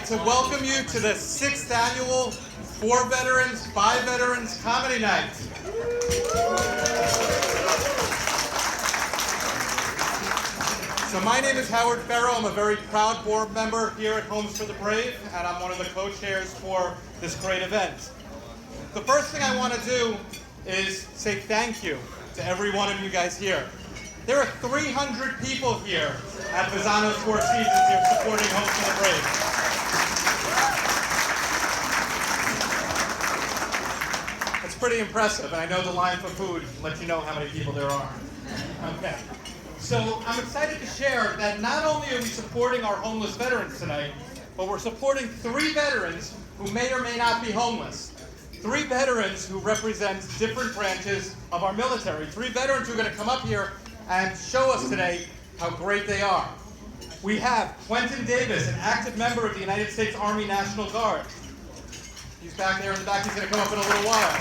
to welcome you to the 6th annual 4 Veterans, 5 Veterans Comedy Night. So my name is Howard Farrow. I'm a very proud board member here at Homes for the Brave, and I'm one of the co-chairs for this great event. The first thing I want to do is say thank you to every one of you guys here. There are 300 people here at Fasano's Four Seasons here supporting Homes for the Brave. It's pretty impressive, and I know the line for food lets you know how many people there are. Okay. So I'm excited to share that not only are we supporting our homeless veterans tonight, but we're supporting 3 veterans who may or may not be homeless. 3 veterans who represent different branches of our military. 3 veterans who are going to come up here and show us today how great they are. We have Quentin Davis, an active member of the United States Army National Guard. He's back there in the back. He's going to come up in a little while.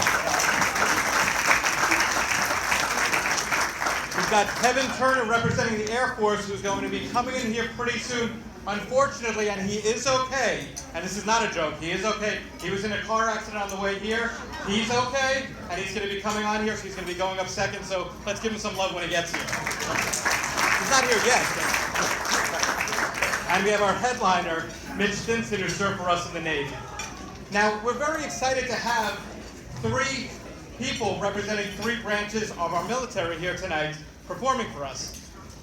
We've got Kevin Turner representing the Air Force, who's going to be coming in here pretty soon. Unfortunately, and he is okay, and this is not a joke, he is okay. He was in a car accident on the way here. He's okay, and he's going to be coming on here, so he's going to be going up second, so let's give him some love when he gets here. He's not here yet. And we have our headliner, Mitch Stinson, who served for us in the Navy. Now, we're very excited to have 3 people representing 3 branches of our military here tonight performing for us.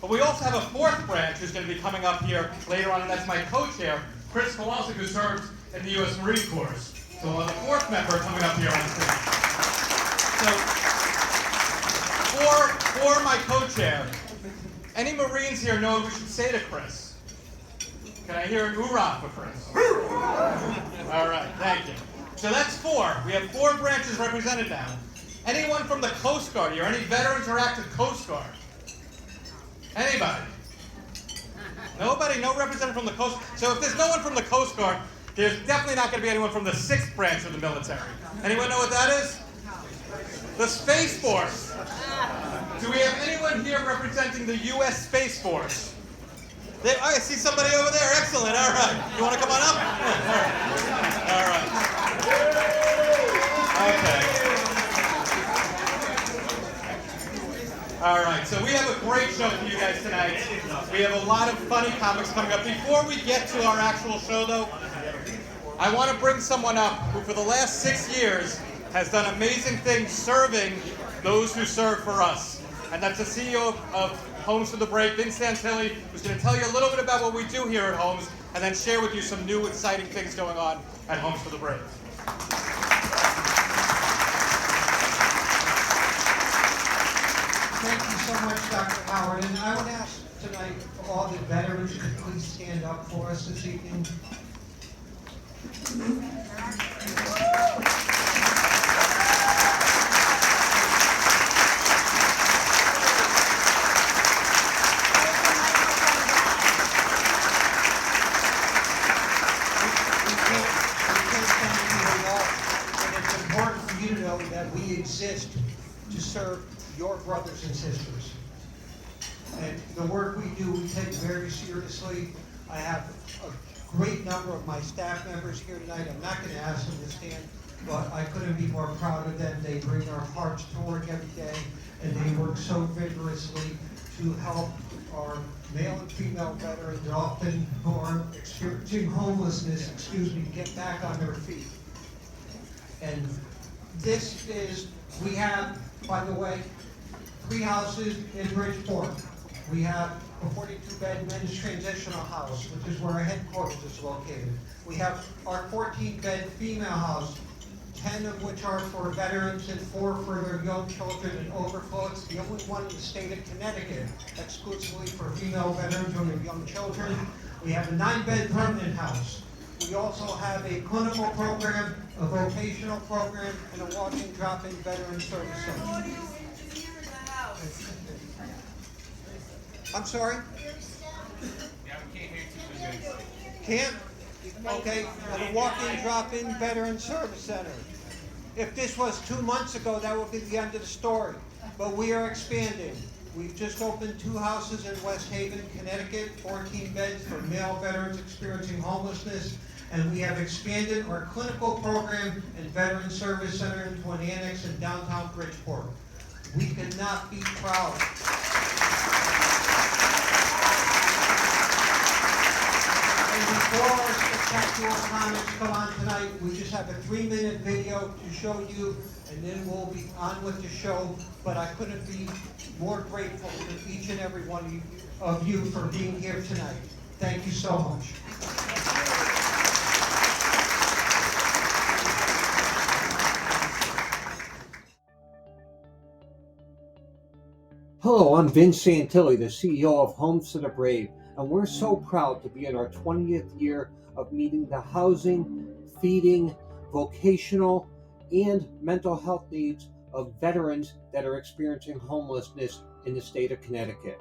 But we also have a 4th branch who's going to be coming up here later on, and that's my co-chair, Chris Kowalczyk, who served in the U.S. Marine Corps. So we'll have a 4th member coming up here on stage. So, for my co-chair, any Marines here know what we should say to Chris? Can I hear an hoorah for Chris? All right, thank you. So that's 4. We have 4 branches represented now. Anyone from the Coast Guard here? Any veterans or active Coast Guard? Anybody? Nobody? No representative from the Coast Guard? So if there's no one from the Coast Guard, there's definitely not going to be anyone from the 6th branch of the military. Anyone know what that is? The Space Force. Do we have anyone here representing the U.S. Space Force? I see somebody over there. Excellent. All right. You want to come on up? All right. Okay. All right, so we have a great show for you guys tonight. We have a lot of funny comics coming up. Before we get to our actual show, though, I want to bring someone up who, for the last 6 years, has done amazing things serving those who serve for us. And that's the CEO of Homes for the Brave, Vince Santilli, who's going to tell you a little bit about what we do here at Homes, and then share with you some new, exciting things going on at Homes for the Brave. Thank you so much, Dr. Howard. And I would ask tonight for all the veterans to please stand up for us this evening. And it's important for you to know that we exist to serve your brothers and sisters. And the work we do, we take very seriously. I have a great number of my staff members here tonight. I'm not going to ask them to stand, but I couldn't be more proud of them. They bring their hearts to work every day, and they work so vigorously to help our male and female veterans, often who are experiencing homelessness, get back on their feet. And this is, we have, by the way, 3 houses in Bridgeport. We have a 42-bed men's transitional house, which is where our headquarters is located. We have our 14-bed female house, 10 of which are for veterans and 4 for their young children and overflow. It's the only one in the state of Connecticut exclusively for female veterans and their young children. We have a 9-bed permanent house. We also have a clinical program, a vocational program, and a walk-in drop-in veteran service center. I'm sorry? Yeah, we can't hear you too good. Can't? Okay, and a walk-in drop-in veteran service center. If this was 2 months ago, that would be the end of the story. But we are expanding. We've just opened 2 houses in West Haven, Connecticut, 14 beds for male veterans experiencing homelessness. and we have expanded our clinical program and Veteran Service Center into an annex in downtown Bridgeport. We could not be proud. And before our spectacular comments come on tonight, we just have a 3-minute video to show you, and then we'll be on with the show. But I couldn't be more grateful to each and every one of you for being here tonight. Thank you so much. Hello, I'm Vince Santilli, the CEO of Homes to the Brave, and we're so proud to be in our 20th year of meeting the housing, feeding, vocational, and mental health needs of veterans that are experiencing homelessness in the state of Connecticut.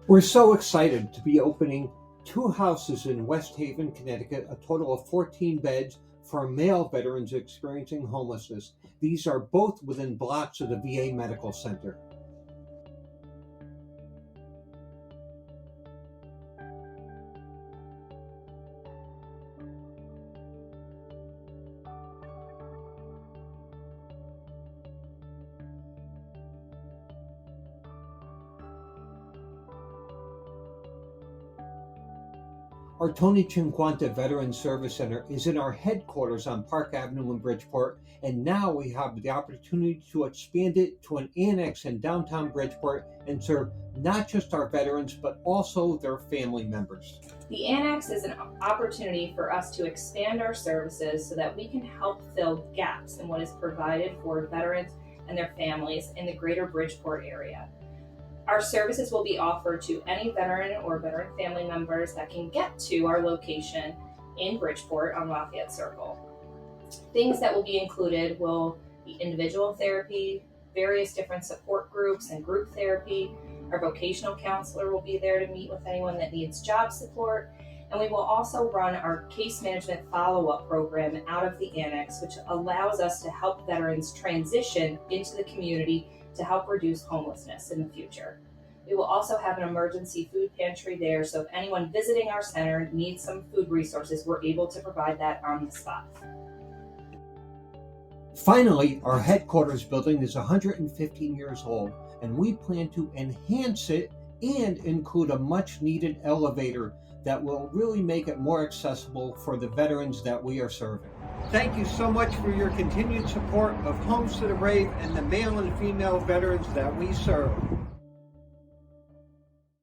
We're so excited to be opening 2 houses in West Haven, Connecticut, a total of 14 beds for male veterans experiencing homelessness. These are both within blocks of the VA Medical Center. Our Tony Cinquanta Veteran Service Center is in our headquarters on Park Avenue in Bridgeport, and now we have the opportunity to expand it to an annex in downtown Bridgeport and serve not just our veterans, but also their family members. The annex is an opportunity for us to expand our services so that we can help fill gaps in what is provided for veterans and their families in the greater Bridgeport area. Our services will be offered to any veteran or veteran family members that can get to our location in Bridgeport on Lafayette Circle. Things that will be included will be individual therapy, various different support groups and group therapy. Our vocational counselor will be there to meet with anyone that needs job support. And we will also run our case management follow-up program out of the annex, which allows us to help veterans transition into the community to help reduce homelessness in the future. We will also have an emergency food pantry there, so if anyone visiting our center needs some food resources, we're able to provide that on the spot. Finally, our headquarters building is 115 years old, and we plan to enhance it and include a much needed elevator that will really make it more accessible for the veterans that we are serving. Thank you so much for your continued support of Homes to the Brave and the male and female veterans that we serve.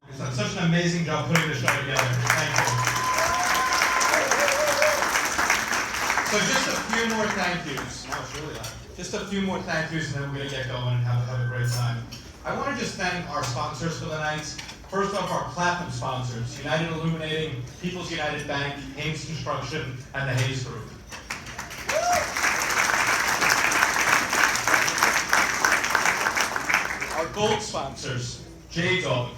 You've done such an amazing job putting the show together. Thank you. So just a few more thank yous. Now it's really loud. Just a few more thank yous, and then we're going to get going and have a great time. I want to just thank our sponsors for the night. First off, our platinum sponsors, United Illuminating, People's United Bank, Haynes Construction, and the Hayes Group. Our gold sponsors, J-Dog,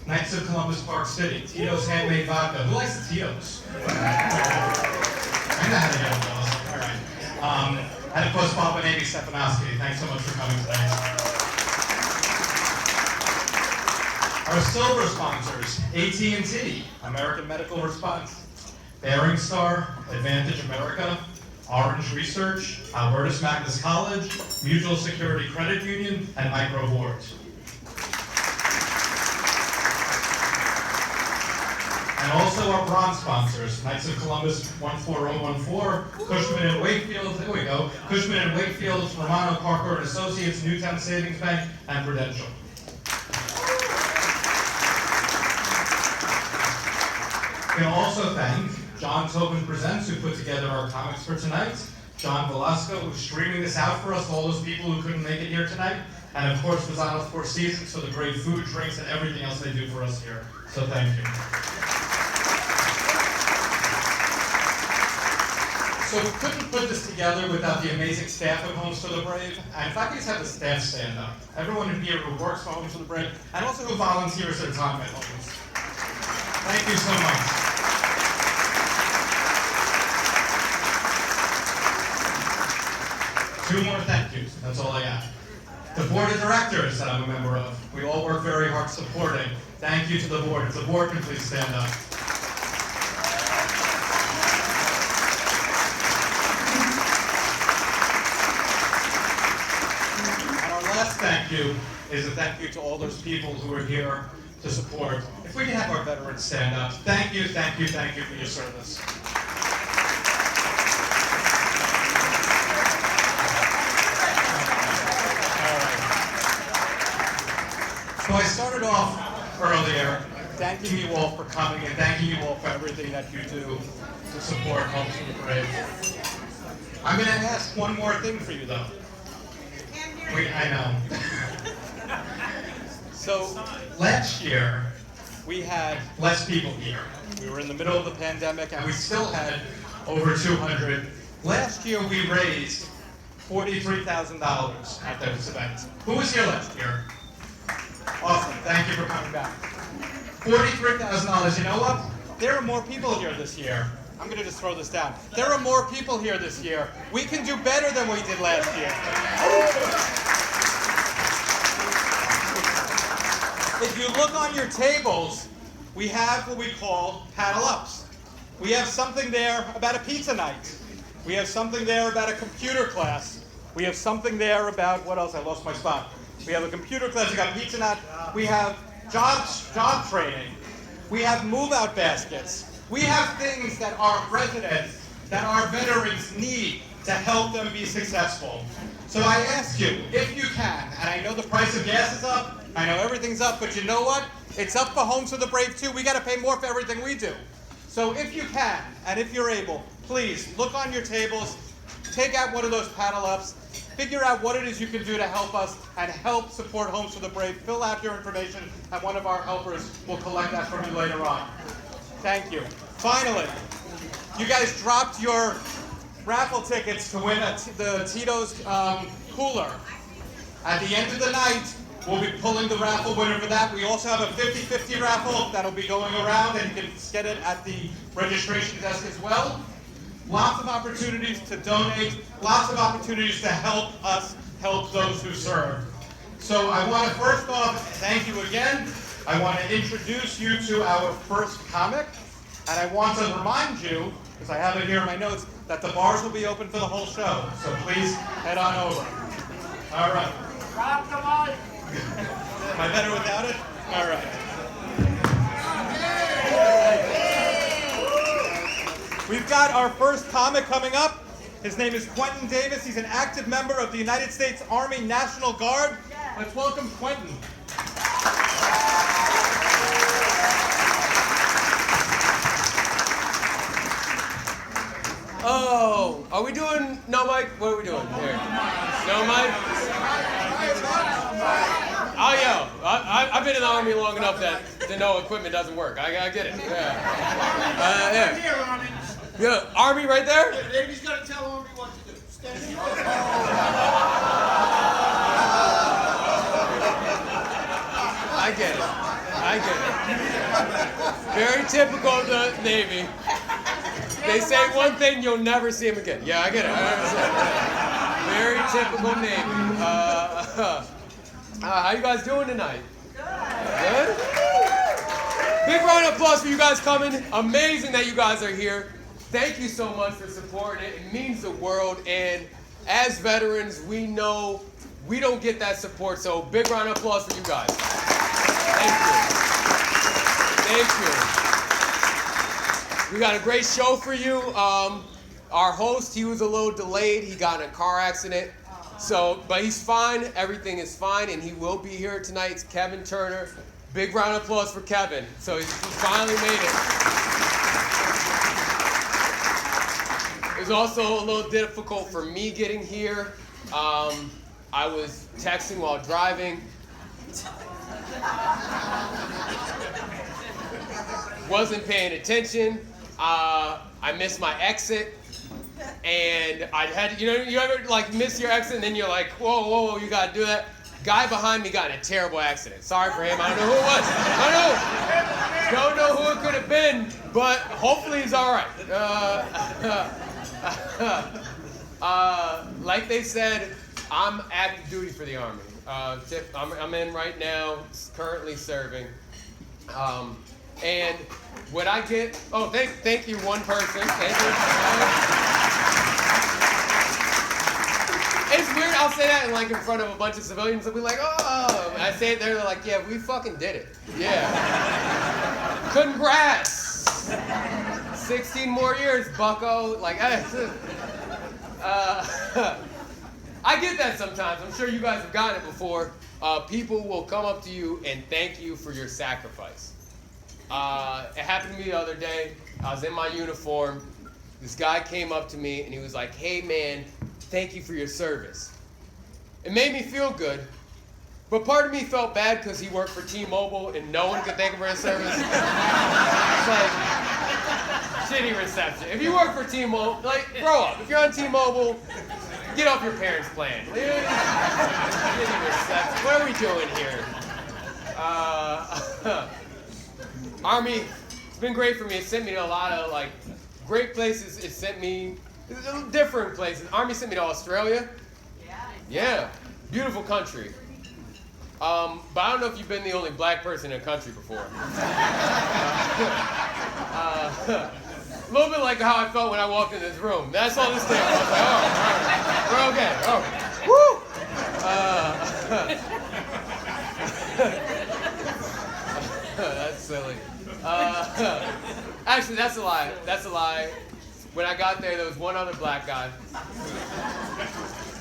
Knights of Columbus Park City, Tito's Handmade Vodka. Who likes the Tito's? I know how to get it, all right. And of course, Bob and Amy Stefanowski. Thanks so much for coming today. Our silver sponsors, AT&T, American Medical Response, Bearing Star, Advantage America, Orange Research, Albertus Magnus College, Mutual Security Credit Union, and Micro Boards. And also our bronze sponsors, Knights of Columbus 14014, Cushman and Wakefield, there we go, Cushman and Wakefield, Romano Parker and Associates, Newtown Savings Bank, and Prudential. We can also thank John Tobin Presents, who put together our comics for tonight, John Velasco, who's streaming this out for us, all those people who couldn't make it here tonight, and of course Lozano's Four Seasons for the great food, drinks, and everything else they do for us here. So thank you. So we couldn't put this together without the amazing staff of Homes for the Brave. And if I could just have the staff stand up. Everyone in here who works for Homes for the Brave, and also who volunteers their time at Homes. Thank you so much. Two more thank yous, that's all I got. The board of directors that I'm a member of. We all work very hard supporting. Thank you to the board. If the board can please stand up. thank you is a thank you to all those people who are here to support. If we can have our veterans stand up. Thank you, thank you, thank you for your service. All right. So I started off earlier thanking you all for coming and thanking you all for everything that you do to support Homes for the Brave. I'm going to ask one more thing for you, though. I know. So last year, we had less people here. We were in the middle of the pandemic, and we still had over 200. Last year, we raised $43,000 at this event. Who was here last year? Awesome. Thank you for coming back. $43,000. You know what? There are more people here this year. I'm going to just throw this down. There are more people here this year. We can do better than we did last year. If you look on your tables, we have what we call paddle ups. We have something there about a pizza night. We have something there about a computer class. We have something there about, what else? I lost my spot. We have a computer class, we got pizza night. We have job training. We have move-out baskets. We have things that our residents, that our veterans need to help them be successful. So I ask you, if you can, and I know the price of gas is up, I know everything's up, but you know what? It's up for Homes for the Brave too. We got to pay more for everything we do. So if you can, and if you're able, please look on your tables, take out one of those paddle ups, figure out what it is you can do to help us and help support Homes for the Brave. Fill out your information, and one of our helpers will collect that from you later on. Thank you. Finally, you guys dropped your raffle tickets to win the Tito's cooler. At the end of the night, we'll be pulling the raffle winner for that. We also have a 50-50 raffle that'll be going around, and you can get it at the registration desk as well. Lots of opportunities to donate, lots of opportunities to help us help those who serve. So I want to first off thank you again. I want to introduce you to our first comic, and I want to remind you, because I have it here in my notes, that the bars will be open for the whole show. So please head on over. All right. Drop the mic. Am I better without it? All right. We've got our first comic coming up. His name is Quentin Davis. He's an active member of the United States Army National Guard. Let's welcome Quentin. Oh, are we doing no mic? What are we doing here? No mic? I'll yell. I've been in the Army long enough to know equipment doesn't work. I get it. Yeah. Here, Yeah. Army right there? Yeah, Davy's got to tell Army what to do. Stand here. I get it. Very typical of the Navy. They say one thing, you'll never see them again. Yeah, I get it. Very typical Navy. How you guys doing tonight? Good? Big round of applause for you guys coming. Amazing that you guys are here. Thank you so much for supporting it. It means the world. And as veterans, we know we don't get that support. So big round of applause for you guys. Thank you. Thank you. We got a great show for you. Our host, he was a little delayed. He got in a car accident. But he's fine. Everything is fine, and he will be here tonight. It's Kevin Turner. Big round of applause for Kevin. So he finally made it. It was also a little difficult for me getting here. I was texting while driving. Wasn't paying attention. I missed my exit, and I had, you ever like miss your exit and then you're like, whoa, you gotta do that. Guy behind me got in a terrible accident. Sorry for him. I don't know who it was. I don't know who it could have been, but hopefully he's all right. Like they said, I'm active duty for the Army. I'm in right now, currently serving. And what I get, thank you, one person. Thank you. It's weird. I'll say that in like in front of a bunch of civilians. They'll be like, oh. And I say it there. They're like, yeah, we fucking did it. Yeah. Congrats. 16 more years, bucko. Like, I get that sometimes. I'm sure you guys have gotten it before. People will come up to you and thank you for your sacrifice. It happened to me the other day. I was in my uniform. This guy came up to me and he was like, hey man, thank you for your service. It made me feel good, but part of me felt bad because he worked for T-Mobile and no one could thank him for his service. It's like, shitty reception. If you work for T-Mobile, like, grow up. If you're on T-Mobile, get off your parents' plan. Shitty reception. What are we doing here? Army, it's been great for me. It sent me to a lot of, like, great places. It sent me different places. Army sent me to Australia. Yeah, beautiful country. But I don't know if you've been the only black person in a country before. A little bit like how I felt when I walked in this room. That's all this thing. I was like, oh, all right, we're okay. Woo! That's silly. Actually, that's a lie. That's a lie. When I got there was one other black guy.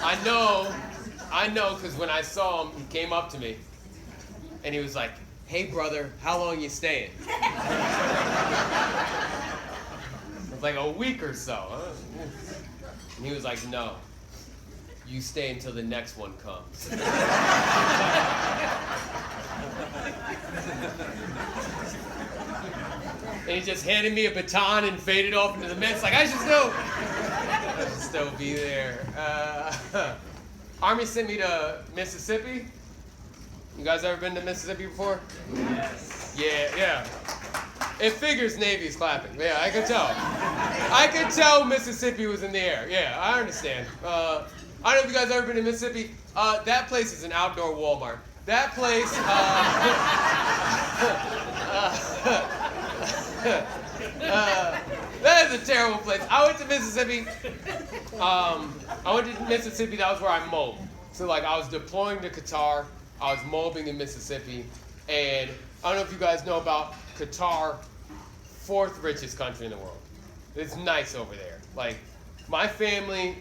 I know, because when I saw him, he came up to me, and he was like, hey, brother, how long you staying? It was like a week or so. And he was like, no, you stay until the next one comes. And he just handed me a baton and faded off into the mist. Like, I should still be there. Army sent me to Mississippi. You guys ever been to Mississippi before? Yes. Yeah. It figures Navy's clapping. Yeah, I could tell. I could tell Mississippi was in the air. Yeah, I understand. I don't know if you guys ever been to Mississippi. That place is an outdoor Walmart. That place. That is a terrible place. I went to Mississippi. That was where I mowed. So like I was deploying to Qatar. I was mobbing in Mississippi. And I don't know if you guys know about Qatar, 4th richest country in the world. It's nice over there. Like my family,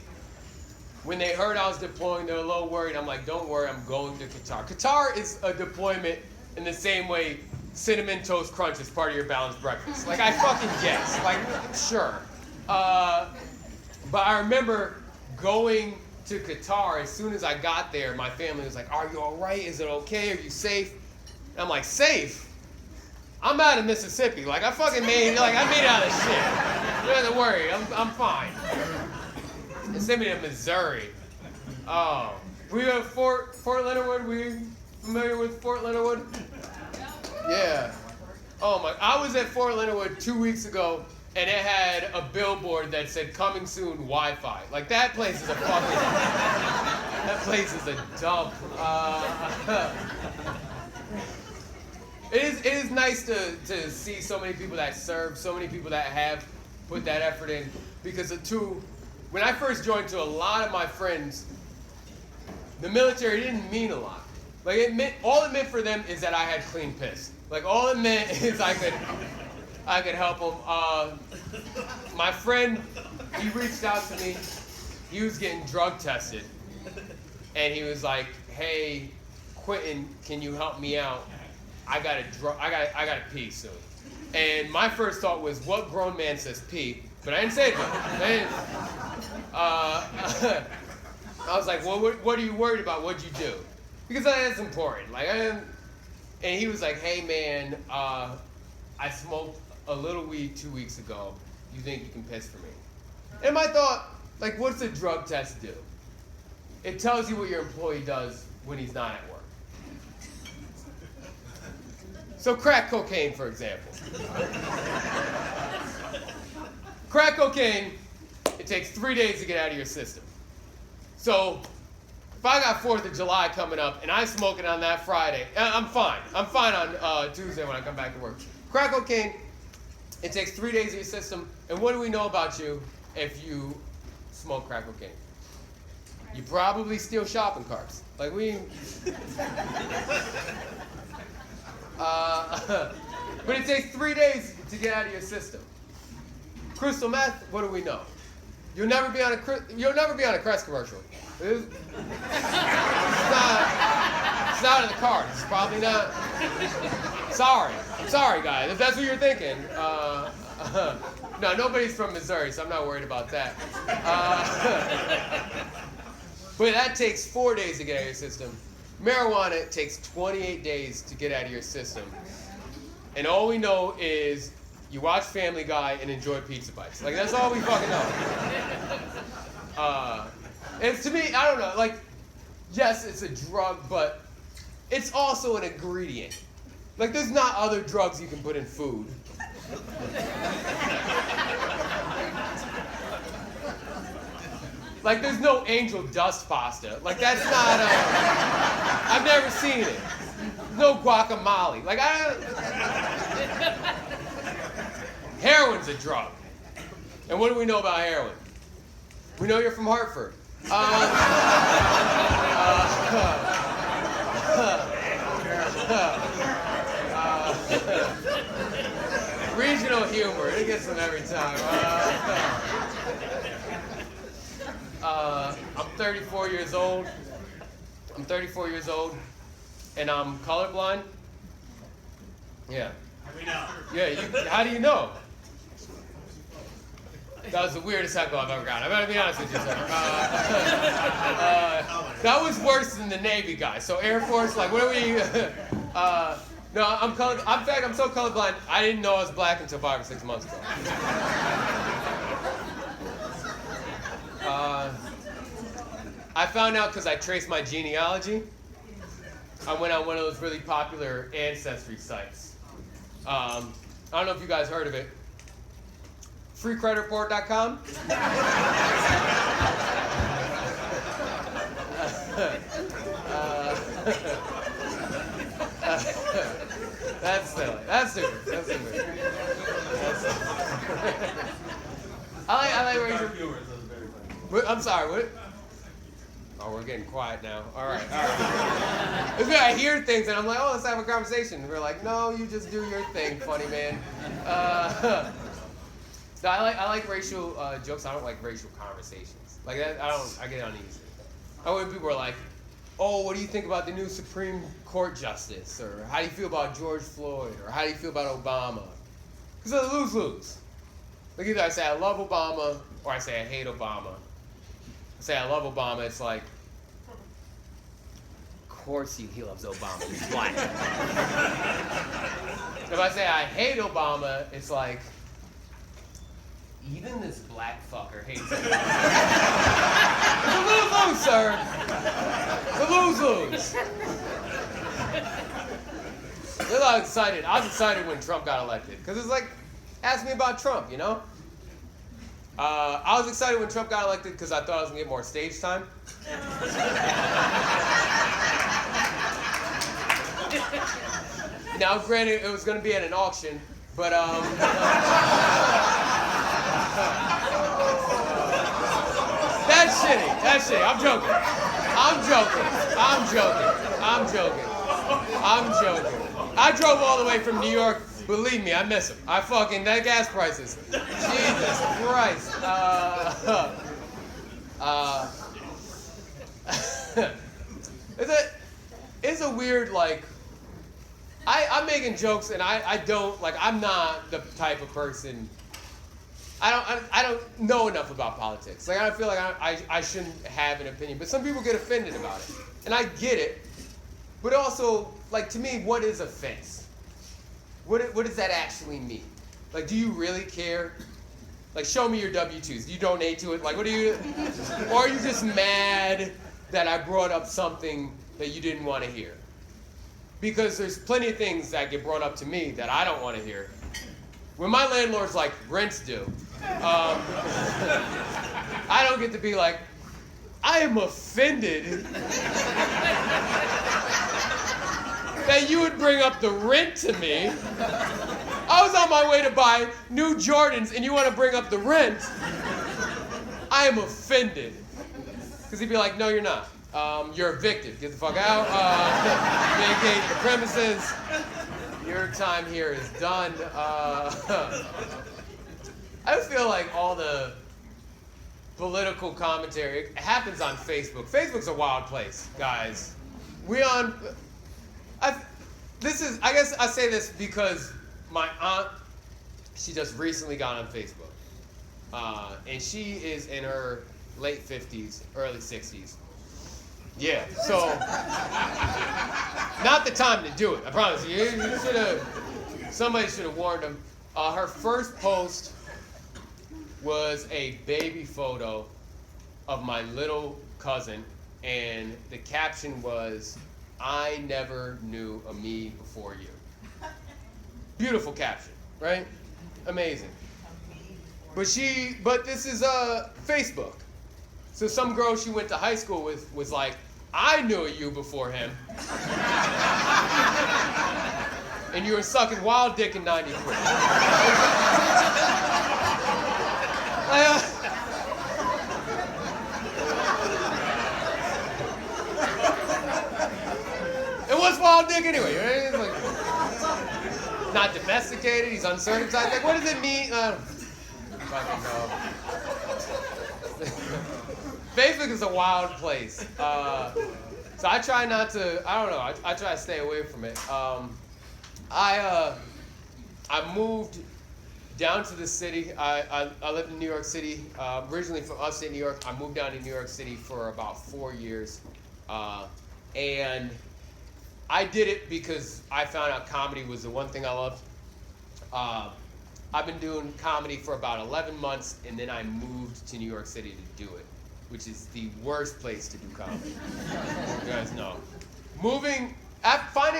when they heard I was deploying, they were a little worried. I'm like, don't worry, I'm going to Qatar. Qatar is a deployment in the same way Cinnamon Toast Crunch is part of your balanced breakfast. Like, I fucking guess. Like, sure. But I remember going to Qatar. As soon as I got there, my family was like, are you all right? Is it okay? Are you safe? And I'm like, safe? I'm out of Mississippi. Like, I made it out of shit. You don't have to worry. I'm fine. They sent me to Missouri. Oh. We have Fort Leonard Wood. We familiar with Fort Leonard Wood? Yeah. Oh my! I was at Fort Leonard Wood 2 weeks ago, and it had a billboard that said "Coming soon, Wi-Fi." Like that place is a fucking. That place is a dump. It is nice to see so many people that serve, so many people that have put that effort in. Because when I first joined, to a lot of my friends, the military didn't mean a lot. Like all it meant for them is that I had clean piss. Like all it meant is I could help them. My friend, he reached out to me. He was getting drug tested, and he was like, "Hey, Quentin, can you help me out? I gotta pee soon." And my first thought was, "What grown man says pee?" But I didn't say it. I was like, "Well, what are you worried about? What'd you do?" Because that's important. And he was like, "Hey man, I smoked a little weed 2 weeks ago. You think you can piss for me?" And my thought, like, what's a drug test do? It tells you what your employee does when he's not at work. So crack cocaine, for example. Crack cocaine, it takes 3 days to get out of your system. So if I got 4th of July coming up and I smoke it on that Friday, I'm fine. I'm fine on Tuesday when I come back to work. Crack cocaine, it takes 3 days of your system. And what do we know about you if you smoke crack cocaine? You probably steal shopping carts. Like we. But it takes 3 days to get out of your system. Crystal meth, what do we know? You'll never be on a Crest commercial. It's not in the cards. It's probably not. Sorry. I'm sorry, guys. If that's what you're thinking. No, nobody's from Missouri, so I'm not worried about that. But that takes 4 days to get out of your system. Marijuana takes 28 days to get out of your system. And all we know is you watch Family Guy and enjoy pizza bites. Like, that's all we fucking know. And to me, I don't know, like, yes, it's a drug, but it's also an ingredient. Like, there's not other drugs you can put in food. Like, there's no angel dust pasta. Like, that's not, I've never seen it. No guacamole. Like, heroin's a drug. And what do we know about heroin? We know you're from Hartford. Regional humor. It gets them every time. I'm 34 years old. And I'm colorblind. Yeah. Yeah, how do you know? That was the weirdest heckle I've ever gotten. I better be honest with you, sir. That was worse than the Navy guy. So Air Force, like, what are we? No, I'm color. In fact, I'm so colorblind. I didn't know I was black until 5 or 6 months ago. I found out because I traced my genealogy. I went on one of those really popular ancestry sites. I don't know if you guys heard of it. FreeCreditReport.com. That's silly. That's stupid. That's stupid. I like where you're. I'm sorry. What? Oh, we're getting quiet now. All right. It's when I hear things and I'm like, oh, let's have a conversation. And we're like, no, you just do your thing, funny man. So I like racial jokes. I don't like racial conversations. Like that, I get uneasy. When people are like, oh, what do you think about the new Supreme Court justice? Or how do you feel about George Floyd? Or how do you feel about Obama? Because it's a lose-lose. Like either I say I love Obama or I say I hate Obama. I say I love Obama, it's like, of course he loves Obama, he's black. If I say I hate Obama, it's like, even this black fucker hates Obama. It's a lose-lose, sir. It's a lose-lose. I was excited. I was excited when Trump got elected. Because it's like, ask me about Trump, you know? I was excited when Trump got elected because I thought I was going to get more stage time. Now, granted, it was going to be at an auction, but that's shitty. That's shitty. I'm joking. I drove all the way from New York. Believe me, I miss him. That gas prices. Jesus Christ. It's a weird, like, I'm making jokes and I don't, like, I'm not the type of person, I don't know enough about politics. Like, I feel like I shouldn't have an opinion, but some people get offended about it. And I get it, but also, like, to me, what is offense? What does that actually mean? Like, do you really care? Like, show me your W-2s. Do you donate to it? Like, what do you... Or are you just mad that I brought up something that you didn't want to hear? Because there's plenty of things that get brought up to me that I don't want to hear. When my landlord's like, rent's due, I don't get to be like, I am offended that you would bring up the rent to me. I was on my way to buy new Jordans and you want to bring up the rent. I am offended. Because he'd be like, no, you're not. You're evicted. Get the fuck out. Vacate the premises. Your time here is done. I feel like all the political commentary happens on Facebook. Facebook's a wild place, guys. I guess I say this because my aunt, she just recently got on Facebook. And she is in her late 50s, early 60s. Yeah, so not the time to do it, I promise you. Somebody should have warned him. Her first post was a baby photo of my little cousin, and the caption was, "I never knew a me before you." Beautiful caption, right? Amazing. But this is Facebook. So some girl she went to high school with was like, "I knew you before him." And you were sucking wild dick in '93. And what's wild dick anyway? Right? It's like, not domesticated, he's uncircumcised. Like, what does it mean? I don't fucking know. Facebook is a wild place. So I try not to, I don't know, I try to stay away from it. I moved down to the city. I lived in New York City, originally from upstate New York. I moved down to New York City for about 4 years. And I did it because I found out comedy was the one thing I loved. I've been doing comedy for about 11 months, and then I moved to New York City to do it, which is the worst place to do comedy. You guys know. Finding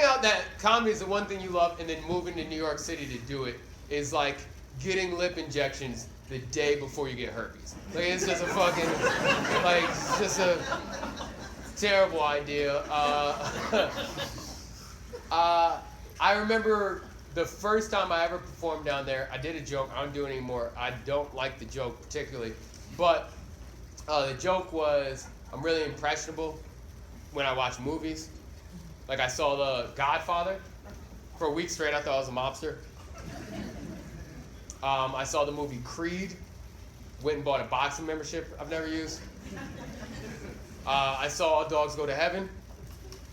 out that comedy is the one thing you love, and then moving to New York City to do it is like getting lip injections the day before you get herpes. Like, it's just a fucking, like, it's just a terrible idea. I remember the first time I ever performed down there, I did a joke. I don't do it anymore. I don't like the joke particularly. But the joke was, I'm really impressionable when I watch movies. Like, I saw The Godfather. For a week straight, I thought I was a mobster. I saw the movie Creed. Went and bought a boxing membership I've never used. I saw All Dogs Go to Heaven.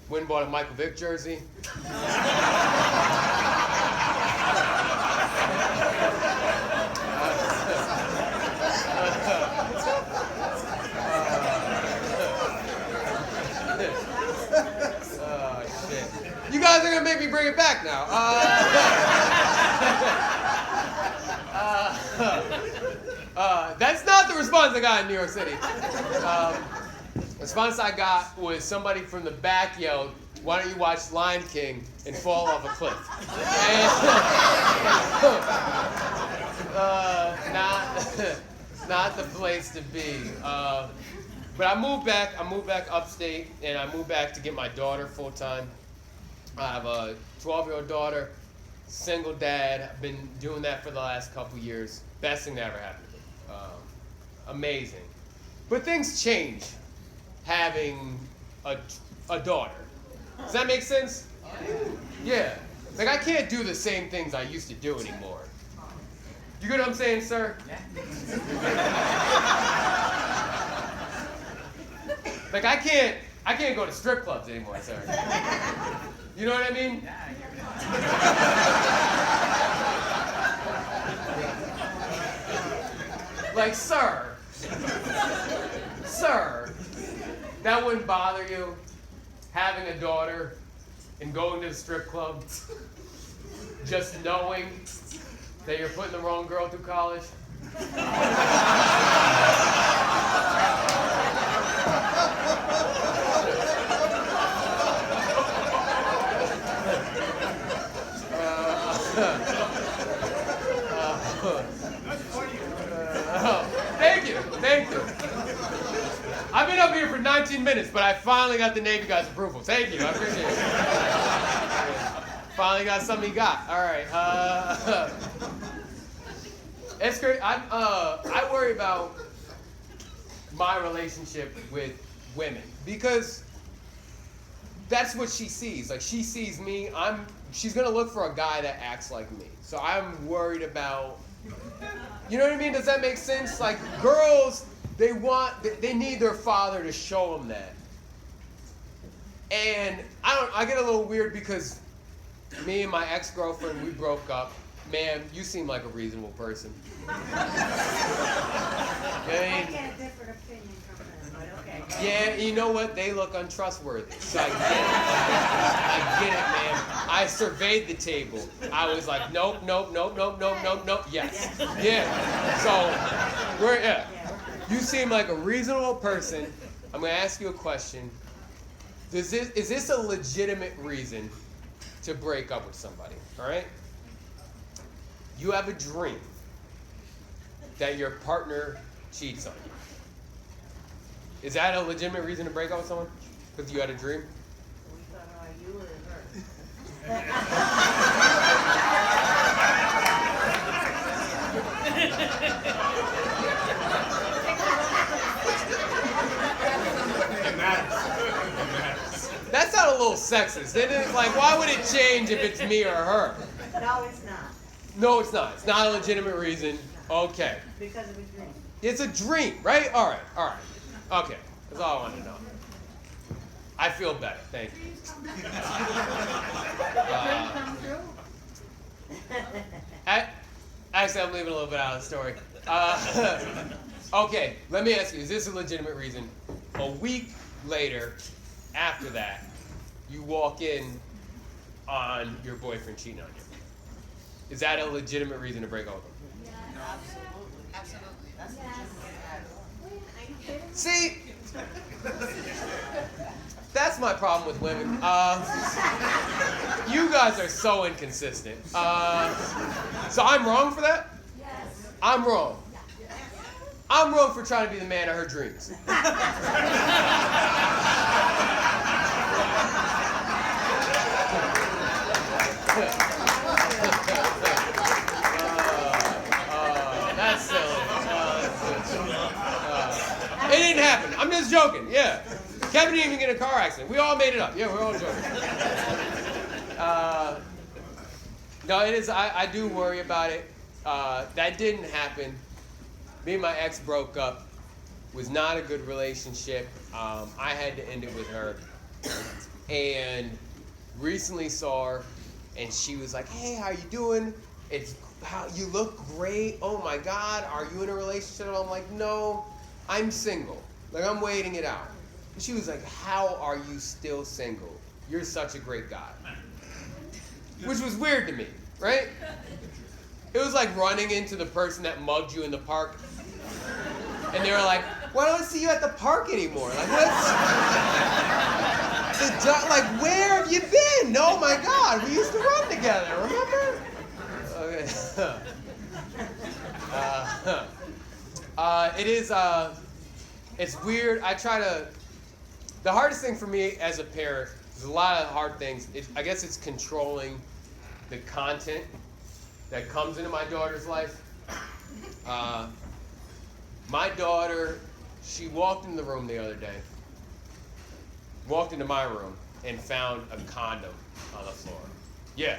Went and bought a Michael Vick jersey. Shit. You guys are gonna make me bring it back now. That's not the response I got in New York City. The response I got was somebody from the back yelled, "Why don't you watch Lion King and fall off a cliff?" And, not the place to be. But I moved back upstate, and I moved back to get my daughter full time. I have a 12-year-old daughter, single dad. I've been doing that for the last couple years. Best thing that ever happened to me. Amazing. But things change having a daughter. Does that make sense? Yeah. Like, I can't do the same things I used to do anymore. You get what I'm saying, sir? Yeah. Like, I can't go to strip clubs anymore, sir. You know what I mean? Like, sir, that wouldn't bother you, having a daughter and going to the strip club, just knowing that you're putting the wrong girl through college? Thank you. I've been up here for 19 minutes, but I finally got the Navy guy's approval. Thank you, I appreciate it. Finally got something he got. All right. It's great. I worry about my relationship with women because that's what she sees. Like she sees me, she's gonna look for a guy that acts like me. So I'm worried about, you know what I mean? Does that make sense? Like girls, they need their father to show them that. And I get a little weird because me and my ex-girlfriend, we broke up. Man, you seem like a reasonable person. I get a different opinion from them, but okay. Yeah, you know what? They look untrustworthy. So I get it, man. I surveyed the table. I was like, nope, yes. Yeah. So, you seem like a reasonable person. I'm going to ask you a question. Is this a legitimate reason to break up with somebody? All right? You have a dream that your partner cheats on you. Is that a legitimate reason to break up with someone? Because you had a dream? We thought about you or That sounded a little sexist, didn't it? Like, why would it change if it's me or her? No, it's not. No, it's not. It's not a legitimate reason. Okay. Because of a dream. It's a dream, right? All right. Okay. That's all I wanted to know. I feel better. Thank you. Actually, I'm leaving a little bit out of the story. Okay, let me ask you, is this a legitimate reason? A week later, after that, you walk in on your boyfriend cheating on you. Is that a legitimate reason to break up with him? Absolutely. That's legitimate. See? That's my problem with women. You guys are so inconsistent. So I'm wrong for that? Yes. I'm wrong. I'm wrong for trying to be the man of her dreams. That's silly. It didn't happen. I'm just joking. Yeah. Kevin didn't even get in a car accident. We all made it up. Yeah, we're all joking. No, it is. I do worry about it. That didn't happen. Me and my ex broke up. Was not a good relationship. I had to end it with her. And recently saw her, and she was like, "Hey, how you doing? You look great. Oh my God, are you in a relationship?" And I'm like, "No, I'm single. Like I'm waiting it out." And she was like, "How are you still single? You're such a great guy." Which was weird to me, right? It was like running into the person that mugged you in the park. And they were like, "Why don't I see you at the park anymore?" Like, what's... like, where have you been? Oh my God, we used to run together, remember? Okay. It's weird. The hardest thing for me as a parent, there's a lot of hard things. I guess it's controlling the content that comes into my daughter's life. My daughter, she walked in the room the other day, walked into my room, and found a condom on the floor. Yeah.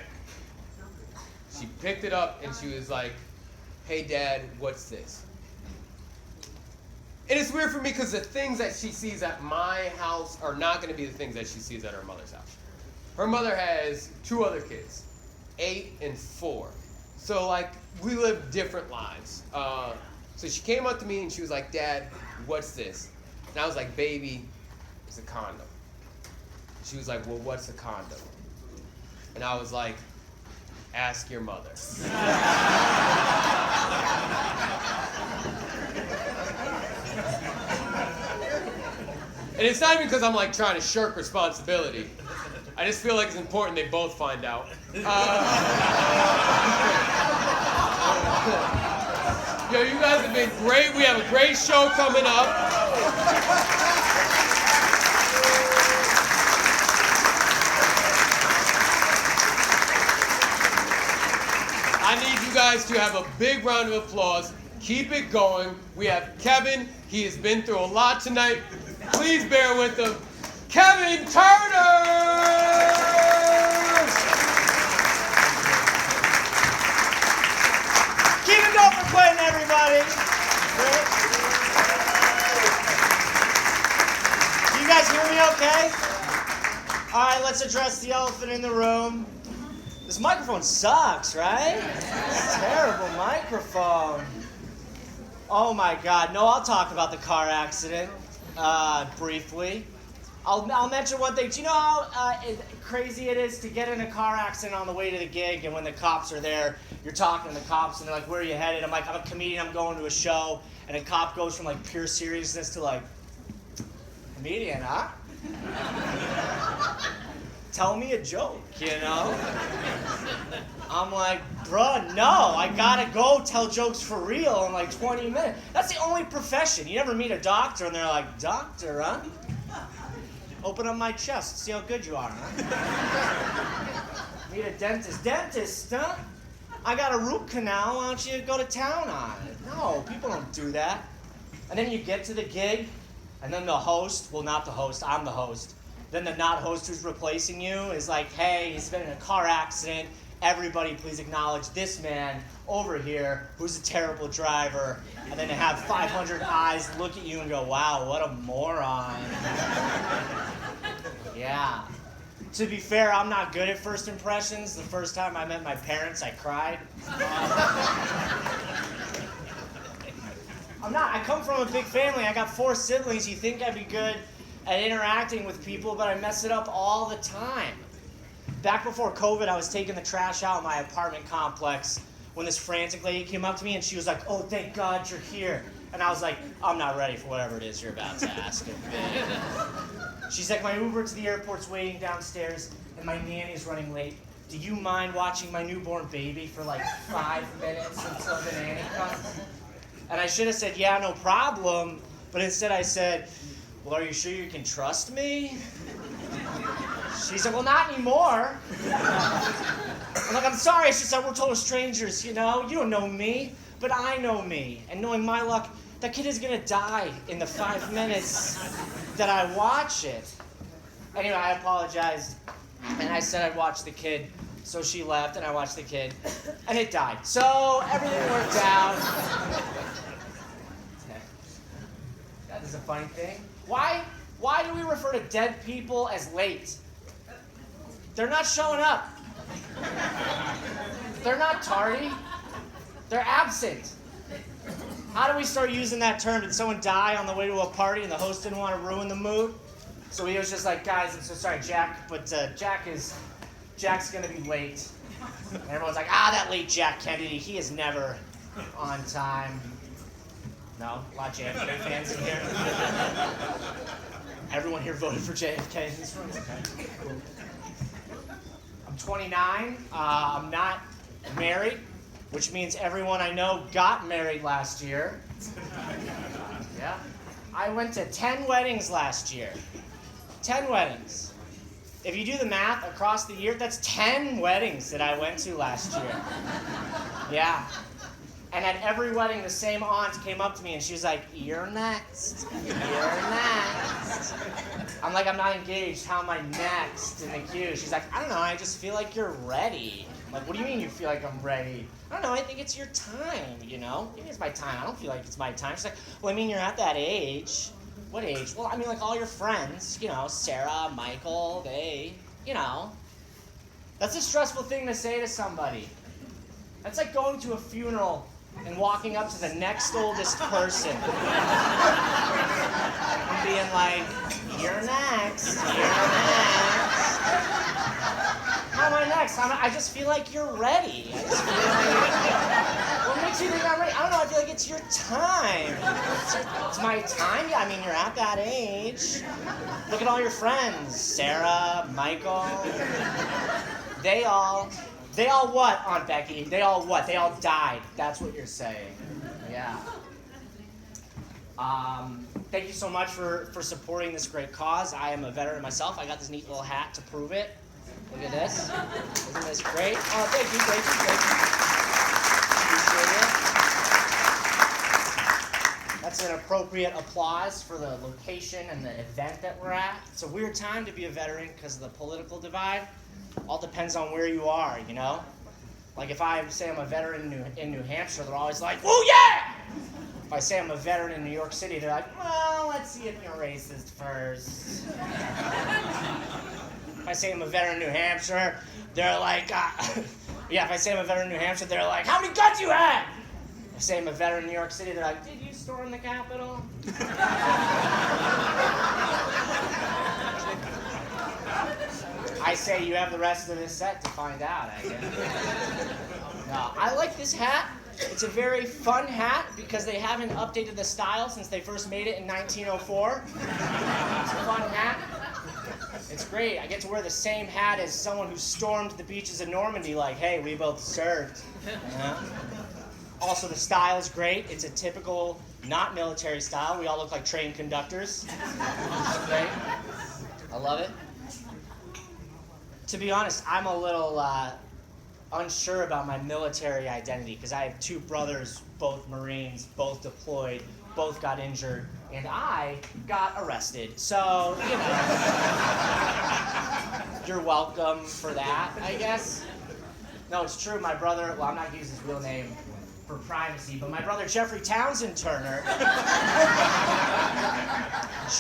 She picked it up and she was like, "Hey Dad, what's this?" And it's weird for me because the things that she sees at my house are not going to be the things that she sees at her mother's house. Her mother has 2 other kids, 8 and 4. So like, we live different lives. So she came up to me and she was like, "Dad, what's this?" And I was like, "Baby, it's a condom." She was like, "Well, what's a condom?" And I was like, "Ask your mother." And it's not even because I'm like trying to shirk responsibility. I just feel like it's important they both find out. Yo, you guys have been great. We have a great show coming up. I need you guys to have a big round of applause. Keep it going. We have Kevin. He has been through a lot tonight. Please bear with them. Kevin Turner! Keep it going for Quentin, everybody. You guys hear me okay? All right, let's address the elephant in the room. This microphone sucks, right? It's a terrible microphone. Oh my God. No, I'll talk about the car accident briefly. I'll mention one thing. Do you know how crazy it is to get in a car accident on the way to the gig, and when the cops are there, you're talking to the cops, and they're like, where are you headed? I'm like, I'm a comedian, I'm going to a show. And a cop goes from like pure seriousness to like, comedian, huh? Tell me a joke, you know? I'm like, bruh, no, I gotta go tell jokes for real in like 20 minutes. That's the only profession. You never meet a doctor and they're like, doctor, huh? Open up my chest, see how good you are, huh? Meet a dentist. Dentist, huh? I got a root canal, why don't you go to town on it? No, people don't do that. And then you get to the gig, and then the host, well, not the host, I'm the host. Then the not host who's replacing you is like, hey, he's been in a car accident. Everybody please acknowledge this man over here who's a terrible driver. And then to have 500 eyes look at you and go, wow, what a moron. Yeah. To be fair, I'm not good at first impressions. The first time I met my parents, I cried. I come from a big family. I got 4 siblings. You think I'd be good at interacting with people, but I mess it up all the time. Back before COVID, I was taking the trash out in my apartment complex when this frantic lady came up to me and she was like, oh, thank God you're here. And I was like, I'm not ready for whatever it is you're about to ask of me. She's like, my Uber to the airport's waiting downstairs and my nanny's running late. Do you mind watching my newborn baby for like 5 minutes until the nanny comes? And I should have said, yeah, no problem. But instead I said, well, are you sure you can trust me? She's like, well, not anymore. I'm like, I'm sorry, it's just that we're total strangers, you know? You don't know me, but I know me. And knowing my luck, that kid is gonna die in the 5 minutes that I watch it. Anyway, I apologized, and I said I'd watch the kid. So she left, and I watched the kid, and it died. So everything worked out. That is a funny thing. Why do we refer to dead people as late? They're not showing up. They're not tardy. They're absent. How do we start using that term? Did someone die on the way to a party and the host didn't want to ruin the mood? So he was just like, guys, I'm so sorry, Jack, but Jack's gonna be late. And everyone's like, that late Jack Kennedy, he is never on time. No? A lot of JFK fans in here? Everyone here voted for JFK in this room? Okay. I'm 29. I'm not married, which means everyone I know got married last year. Yeah. I went to 10 weddings last year. 10 weddings. If you do the math across the year, that's 10 weddings that I went to last year. Yeah. And at every wedding, the same aunt came up to me and she was like, you're next. You're next. I'm like, I'm not engaged. How am I next in the queue? She's like, I don't know. I just feel like you're ready. I'm like, what do you mean you feel like I'm ready? I don't know. I think it's your time, you know? Maybe it's my time. I don't feel like it's my time. She's like, well, I mean, you're at that age. What age? Well, I mean, like all your friends, you know, Sarah, Michael, they, you know. That's a stressful thing to say to somebody. That's like going to a funeral and walking up to the next oldest person and being like, you're next, you're next. How am I next? I just feel like you're ready. I just feel like, what makes you think I'm ready? I don't know, I feel like it's your time. It's my time? Yeah, I mean, you're at that age. Look at all your friends, Sarah, Michael. They all what, Aunt Becky? They all what? They all died. That's what you're saying. Yeah. Thank you so much for supporting this great cause. I am a veteran myself. I got this neat little hat to prove it. Look at this. Isn't this great? Oh, thank you. Appreciate it. That's an appropriate applause for the location and the event that we're at. It's a weird time to be a veteran because of the political divide. All depends on where you are, you know? Like if I say I'm a veteran in New Hampshire, they're always like, "Woo yeah!" If I say I'm a veteran in New York City, they're like, "Well, let's see if you're racist first." If I say I'm a veteran in New Hampshire, they're like, yeah, if I say I'm a veteran in New Hampshire, they're like, "How many guns you had?" If I say I'm a veteran in New York City, they're like, "Did you storm the Capitol?" I say you have the rest of this set to find out, I guess. No, I like this hat. It's a very fun hat because they haven't updated the style since they first made it in 1904. It's a fun hat. It's great. I get to wear the same hat as someone who stormed the beaches of Normandy like, hey, we both served. You know? Also, the style is great. It's a typical, not military style. We all look like train conductors. It's great. I love it. To be honest, I'm a little unsure about my military identity because I have two brothers, both Marines, both deployed, both got injured, and I got arrested. So, you know, you're welcome for that, I guess. No, it's true. My brother, well, I'm not using his real name for privacy, but my brother Jeffrey Townsend Turner,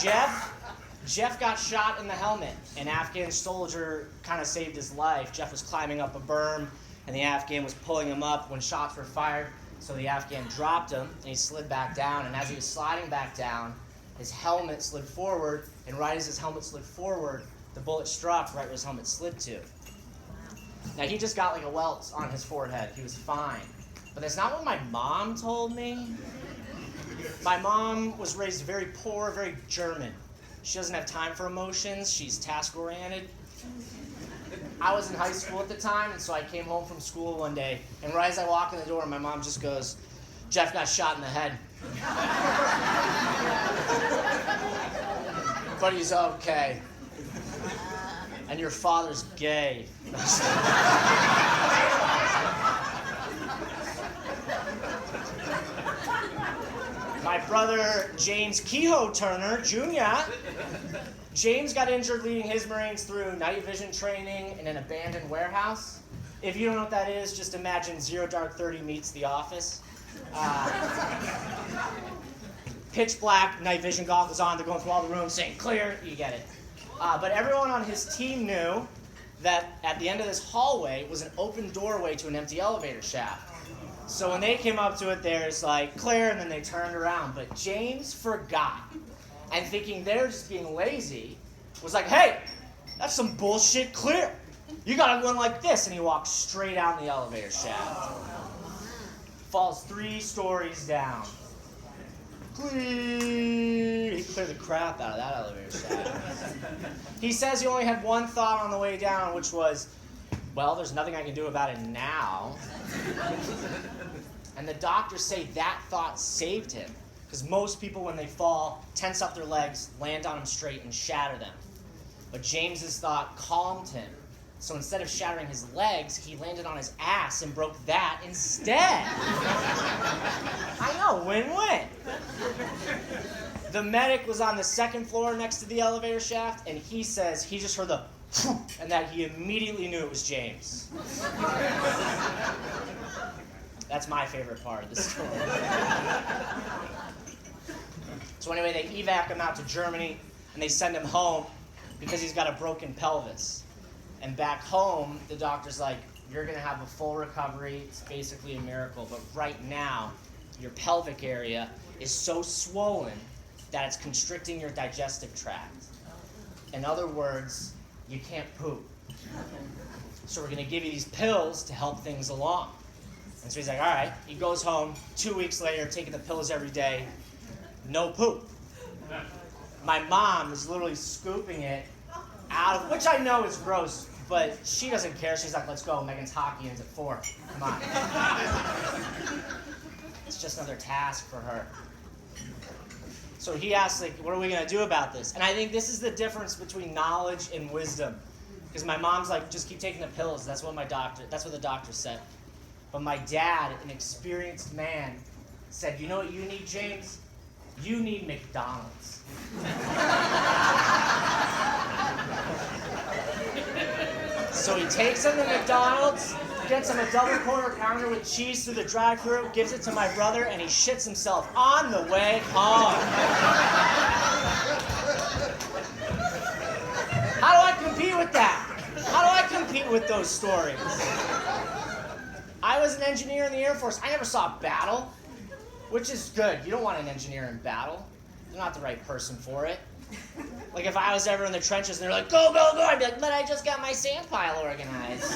Jeff got shot in the helmet. An Afghan soldier kind of saved his life. Jeff was climbing up a berm, and the Afghan was pulling him up when shots were fired. So the Afghan dropped him, and he slid back down. And as he was sliding back down, his helmet slid forward, and right as his helmet slid forward, the bullet struck right where his helmet slid to. Now, he just got like a welt on his forehead. He was fine. But that's not what my mom told me. My mom was raised very poor, very German. She doesn't have time for emotions. She's task-oriented. I was in high school at the time, and so I came home from school one day, and right as I walk in the door, my mom just goes, "Jeff got shot in the head." But he's okay. And your father's gay. My brother, James Kehoe Turner, Jr., James got injured leading his Marines through night vision training in an abandoned warehouse. If you don't know what that is, just imagine Zero Dark 30 meets The Office. Pitch black, night vision goggles on, they're going through all the rooms saying, "Clear," you get it. But everyone on his team knew that at the end of this hallway was an open doorway to an empty elevator shaft. So when they came up to it, there's like, "Clear," and then they turned around. But James forgot. And thinking they're just being lazy, was like, "Hey, that's some bullshit, clear. You gotta go in like this." And he walks straight down the elevator shaft. Falls 3 stories down. Clear. He cleared the crap out of that elevator shaft. He says he only had one thought on the way down, which was, well, there's nothing I can do about it now. And the doctors say that thought saved him. Because most people, when they fall, tense up their legs, land on them straight, and shatter them. But James's thought calmed him. So instead of shattering his legs, he landed on his ass and broke that instead. I know, win-win. The medic was on the 2nd floor next to the elevator shaft, and he says he just heard the whew, and that he immediately knew it was James. That's my favorite part of the story. So anyway, they evac him out to Germany, and they send him home because he's got a broken pelvis. And back home, the doctor's like, "You're going to have a full recovery. It's basically a miracle. But right now, your pelvic area is so swollen that it's constricting your digestive tract. In other words, you can't poop. So we're going to give you these pills to help things along." And so he's like, all right. He goes home 2 weeks later, taking the pills every day. No poop. My mom is literally scooping it out of, which I know is gross, but she doesn't care. She's like, "Let's go. Megan's hockey ends at 4. Come on." It's just another task for her. So he asks, like, what are we going to do about this? And I think this is the difference between knowledge and wisdom. Because my mom's like, "Just keep taking the pills." That's what the doctor said. But my dad, an experienced man, said, "You know what you need, James? You need McDonald's. So he takes him to McDonald's, gets him a double quarter pounder with cheese through the drive-thru, gives it to my brother, and he shits himself on the way home. How do I compete with that? How do I compete with those stories? I was an engineer in the Air Force. I never saw battle, which is good. You don't want an engineer in battle. They're not the right person for it. Like if I was ever in the trenches and they're like, go, go, go, I'd be like, but I just got my sand pile organized.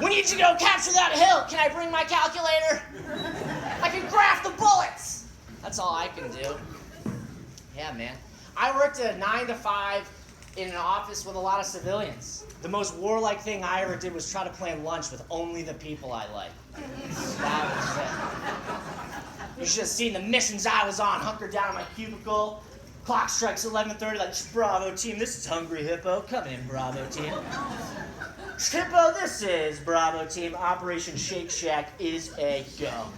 We need you to go capture that hill. Can I bring my calculator? I can graph the bullets. That's all I can do. Yeah, man. I worked a 9 to 5 in an office with a lot of civilians. The most warlike thing I ever did was try to plan lunch with only the people I liked. That was it. You should have seen the missions I was on. Hunkered down in my cubicle. Clock strikes 11:30 like, Bravo team, this is Hungry Hippo. Come in, Bravo team. Hippo, this is Bravo team. Operation Shake Shack is a go.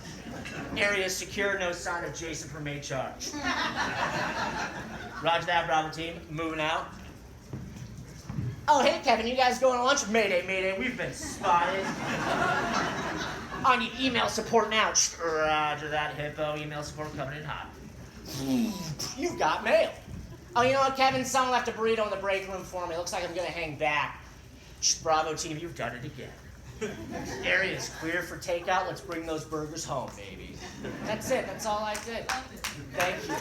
Area secure, no sign of Jason from HR. Roger that, Bravo team. Moving out. Oh, hey, Kevin, you guys going to lunch? Mayday, mayday, we've been spotted. I need email support now. Roger that, Hippo. Email support coming in hot. You've got mail. Oh, you know what, Kevin? Someone left a burrito in the break room for me. Looks like I'm going to hang back. Bravo team, you've done it again. Area is clear for takeout. Let's bring those burgers home, baby. That's it. That's all I did. Thank you.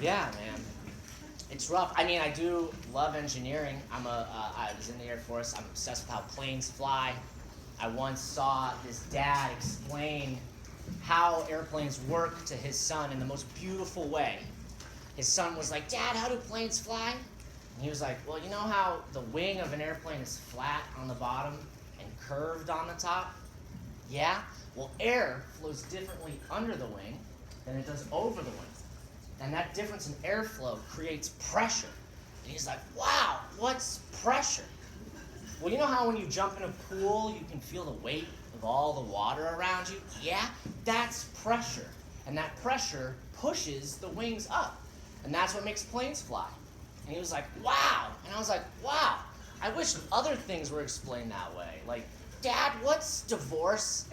Yeah, man. It's rough. I mean, I do love engineering. I was in the Air Force. I'm obsessed with how planes fly. I once saw this dad explain how airplanes work to his son in the most beautiful way. His son was like, Dad, how do planes fly? And he was like, well, you know how the wing of an airplane is flat on the bottom and curved on the top? Yeah? Well, air flows differently under the wing than it does over the wing. And that difference in airflow creates pressure. And he's like, wow, what's pressure? Well, you know how when you jump in a pool, you can feel the weight of all the water around you? Yeah, that's pressure. And that pressure pushes the wings up. And that's what makes planes fly. And he was like, wow. And I was like, wow, I wish other things were explained that way. Like, Dad, what's divorce?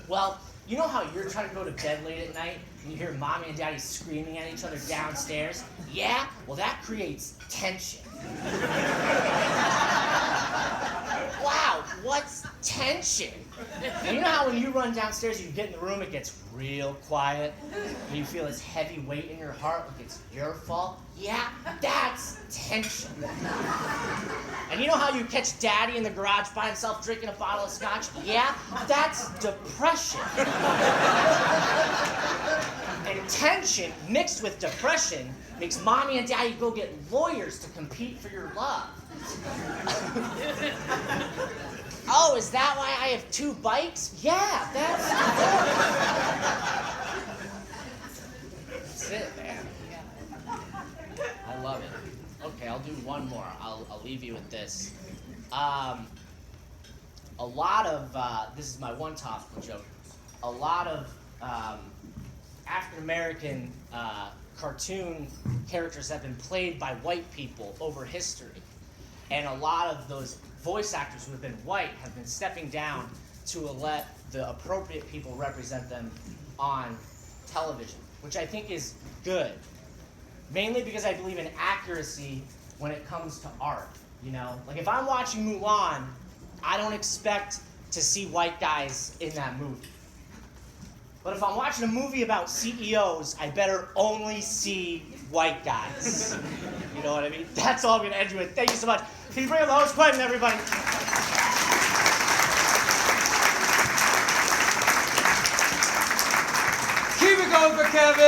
Well, you know how you're trying to go to bed late at night and you hear Mommy and Daddy screaming at each other downstairs? Yeah? Well, that creates tension. Wow, what's tension? And you know how when you run downstairs, you get in the room, it gets real quiet, and you feel this heavy weight in your heart like it's your fault? Yeah, that's tension. And you know how you catch Daddy in the garage by himself drinking a bottle of scotch? Yeah, that's depression. And tension mixed with depression makes Mommy and Daddy go get lawyers to compete for your love. Oh, is that why I have 2 bikes? Yeah, that's it, man. I love it. Okay, I'll do one more. I'll leave you with this. A lot of, this is my one topical joke, a lot of African-American cartoon characters have been played by white people over history. And a lot of those voice actors who have been white have been stepping down to let the appropriate people represent them on television, which I think is good. Mainly because I believe in accuracy when it comes to art, you know? Like if I'm watching Mulan, I don't expect to see white guys in that movie. But if I'm watching a movie about CEOs, I better only see white guys. You know what I mean? That's all I'm going to end you with. Thank you so much. Can you bring up the host question, everybody? Keep it going for Kevin!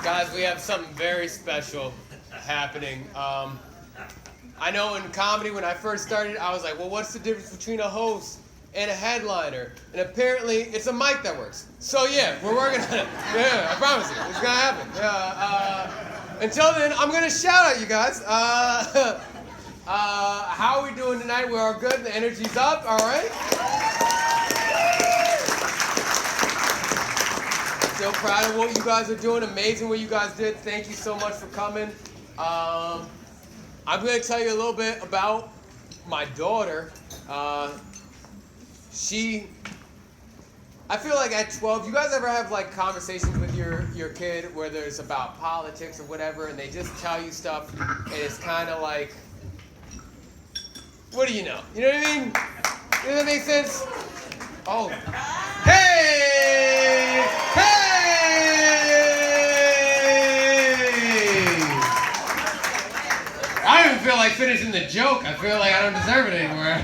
Guys, we have something very special happening. I know in comedy, when I first started, I was like, well, what's the difference between a host and a headliner, and apparently it's a mic that works. So yeah, we're working on it. Yeah, I promise you, it's gonna happen. Until then, I'm gonna shout at you guys. How are we doing tonight? We're all good. The energy's up. All right. Still proud of what you guys are doing. Amazing what you guys did. Thank you so much for coming. I'm going to tell you a little bit about my daughter. I feel like at 12, you guys ever have like conversations with your kid, whether it's about politics or whatever, and they just tell you stuff, and it's kind of like, what do you know? You know what I mean? Does that make sense? Oh. Hey! Hey! I don't even feel like finishing the joke. I feel like I don't deserve it anymore.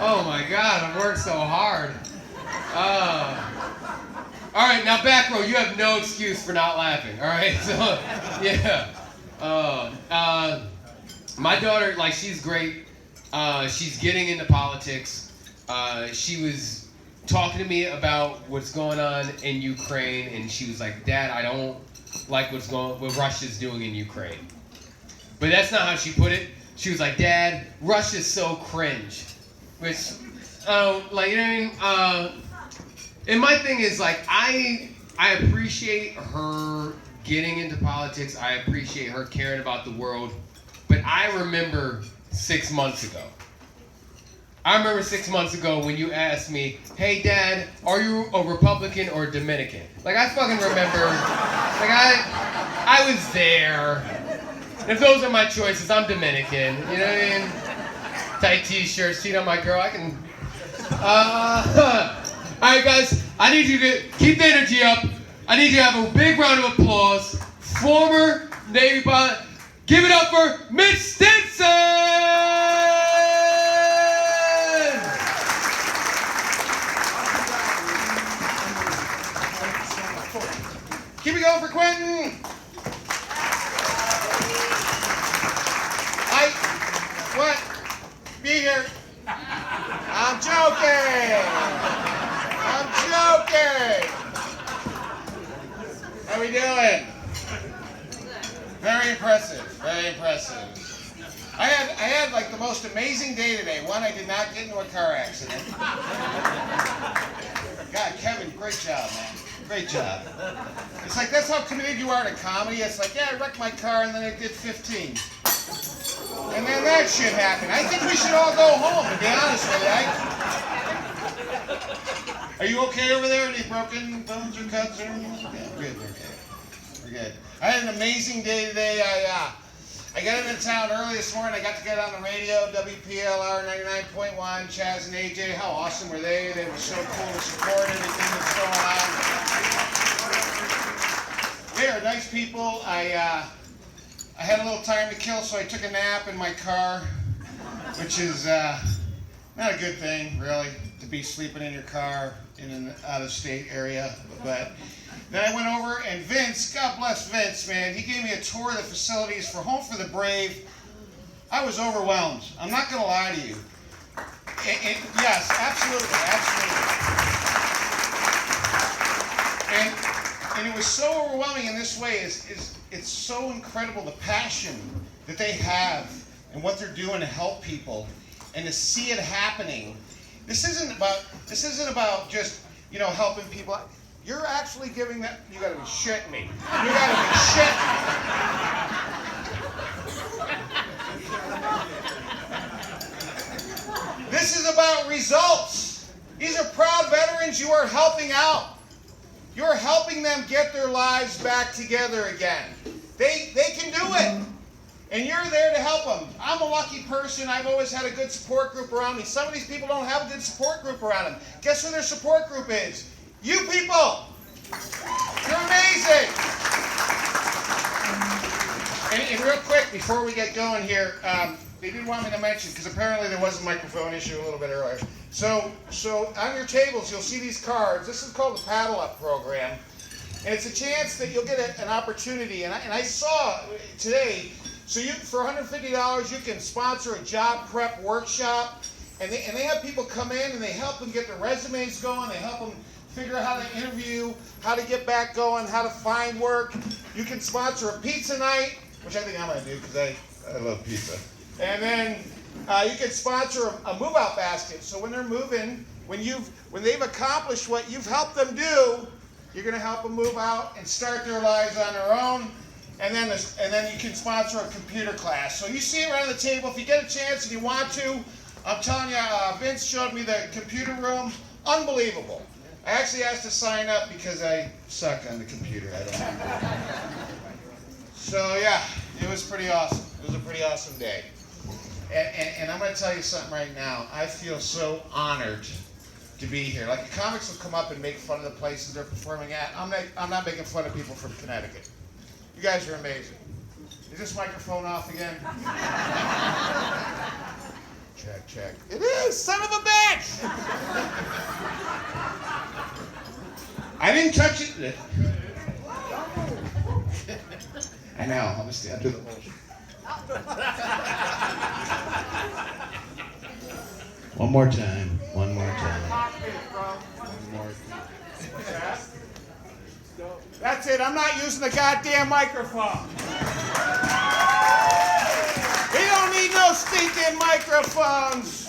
Oh my God, I've worked so hard. All right, now back row, you have no excuse for not laughing. All right, so yeah. My daughter, like, she's great. She's getting into politics. She was talking to me about what's going on in Ukraine, and she was like, "Dad, I don't like what Russia's doing in Ukraine." But that's not how she put it. She was like, "Dad, Russia's so cringe," which, like, you know what I mean? And my thing is, like, I appreciate her getting into politics. I appreciate her caring about the world. But I remember 6 months ago. I remember 6 months ago when you asked me, "Hey, Dad, are you a Republican or a Dominican?" Like, I fucking remember. Like, I was there. If those are my choices, I'm Dominican. You know what I mean? Tight t-shirt, seat on my girl. I can. All right, guys. I need you to keep the energy up. I need you to have a big round of applause. Former Navy pilot. Give it up for Mitch Stinson! Keep it going for Quentin! What? Be here. I'm joking! I'm joking! How we doing? Very impressive. Very impressive. I had like the most amazing day today. One, I did not get into a car accident. God, Kevin, great job, man. Great job. It's like, that's how committed you are to comedy. It's like, yeah, I wrecked my car and then I did 15. And then that shit happened. I think we should all go home, to be honest with you. Are you okay over there? Any broken bones or cuts or anything? Yeah, good, okay. We're good. I had an amazing day today. I got into town early this morning. I got to get on the radio, WPLR 99.1, Chaz and AJ. How awesome were they? They were so cool to support everything that's going on. They are nice people. I had a little time to kill, so I took a nap in my car, which is not a good thing, really, to be sleeping in your car in an out-of-state area. But then I went over, and Vince, God bless Vince, man, he gave me a tour of the facilities for Home for the Brave. I was overwhelmed. I'm not going to lie to you. Yes, absolutely, absolutely. And it was so overwhelming in this way. It's so incredible, the passion that they have and what they're doing to help people, and to see it happening. This isn't about just, you know, helping people. You're actually giving that. You got to be shitting me. You got to be shitting me. This is about results. These are proud veterans you are helping out. You're helping them get their lives back together again. They can do it. And you're there to help them. I'm a lucky person. I've always had a good support group around me. Some of these people don't have a good support group around them. Guess who their support group is? You people. You're amazing. And real quick, before we get going here, they did want me to mention, because apparently there was a microphone issue a little bit earlier. So on your tables, you'll see these cards. This is called the Paddle Up program. And it's a chance that you'll get an opportunity. And I saw today, so for $150, you can sponsor a job prep workshop. And they have people come in and they help them get their resumes going. They help them figure out how to interview, how to get back going, how to find work. You can sponsor a pizza night, which I think I'm going to do because I love pizza. And then you can sponsor a move-out basket. So when they're moving, when they've accomplished what you've helped them do, you're going to help them move out and start their lives on their own. And then you can sponsor a computer class. So you see it around the table. If you get a chance and you want to, I'm telling you, Vince showed me the computer room. Unbelievable. I actually asked to sign up because I suck on the computer. I don't. So yeah, it was pretty awesome. It was a pretty awesome day. And I'm going to tell you something right now. I feel so honored to be here. Like the comics will come up and make fun of the places they're performing at. I'm not making fun of people from Connecticut. You guys are amazing. Is this microphone off again? Check, check. It is, son of a bitch! I didn't touch it. I know, I'm gonna stand to the bullshit. One more time. One more time. One more time. That's it. I'm not using the goddamn microphone. We don't need no stinking microphones.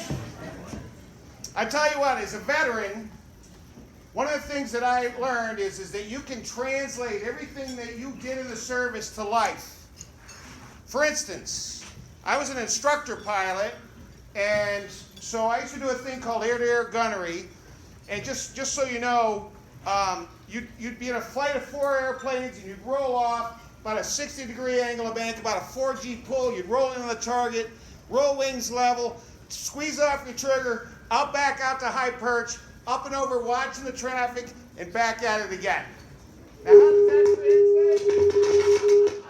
I tell you what, as a veteran, one of the things that I learned is that you can translate everything that you did in the service to life. For instance, I was an instructor pilot, and so I used to do a thing called air-to-air gunnery. And just so you know, you'd be in a flight of 4 airplanes, and you'd roll off about a 60-degree angle of bank, about a 4G pull. You'd roll into the target, roll wings level, squeeze off your trigger, back out to high perch, up and over, watching the traffic, and back at it again. Now, how does that translate?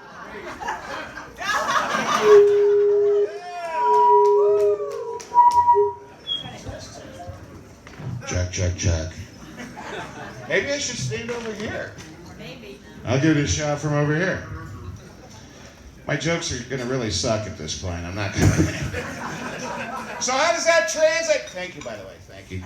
Check, check, check. Maybe I should stand over here. Maybe. I'll give it a shot from over here. My jokes are going to really suck at this point. I'm not going to. So how does that translate? Thank you, by the way. Thank you.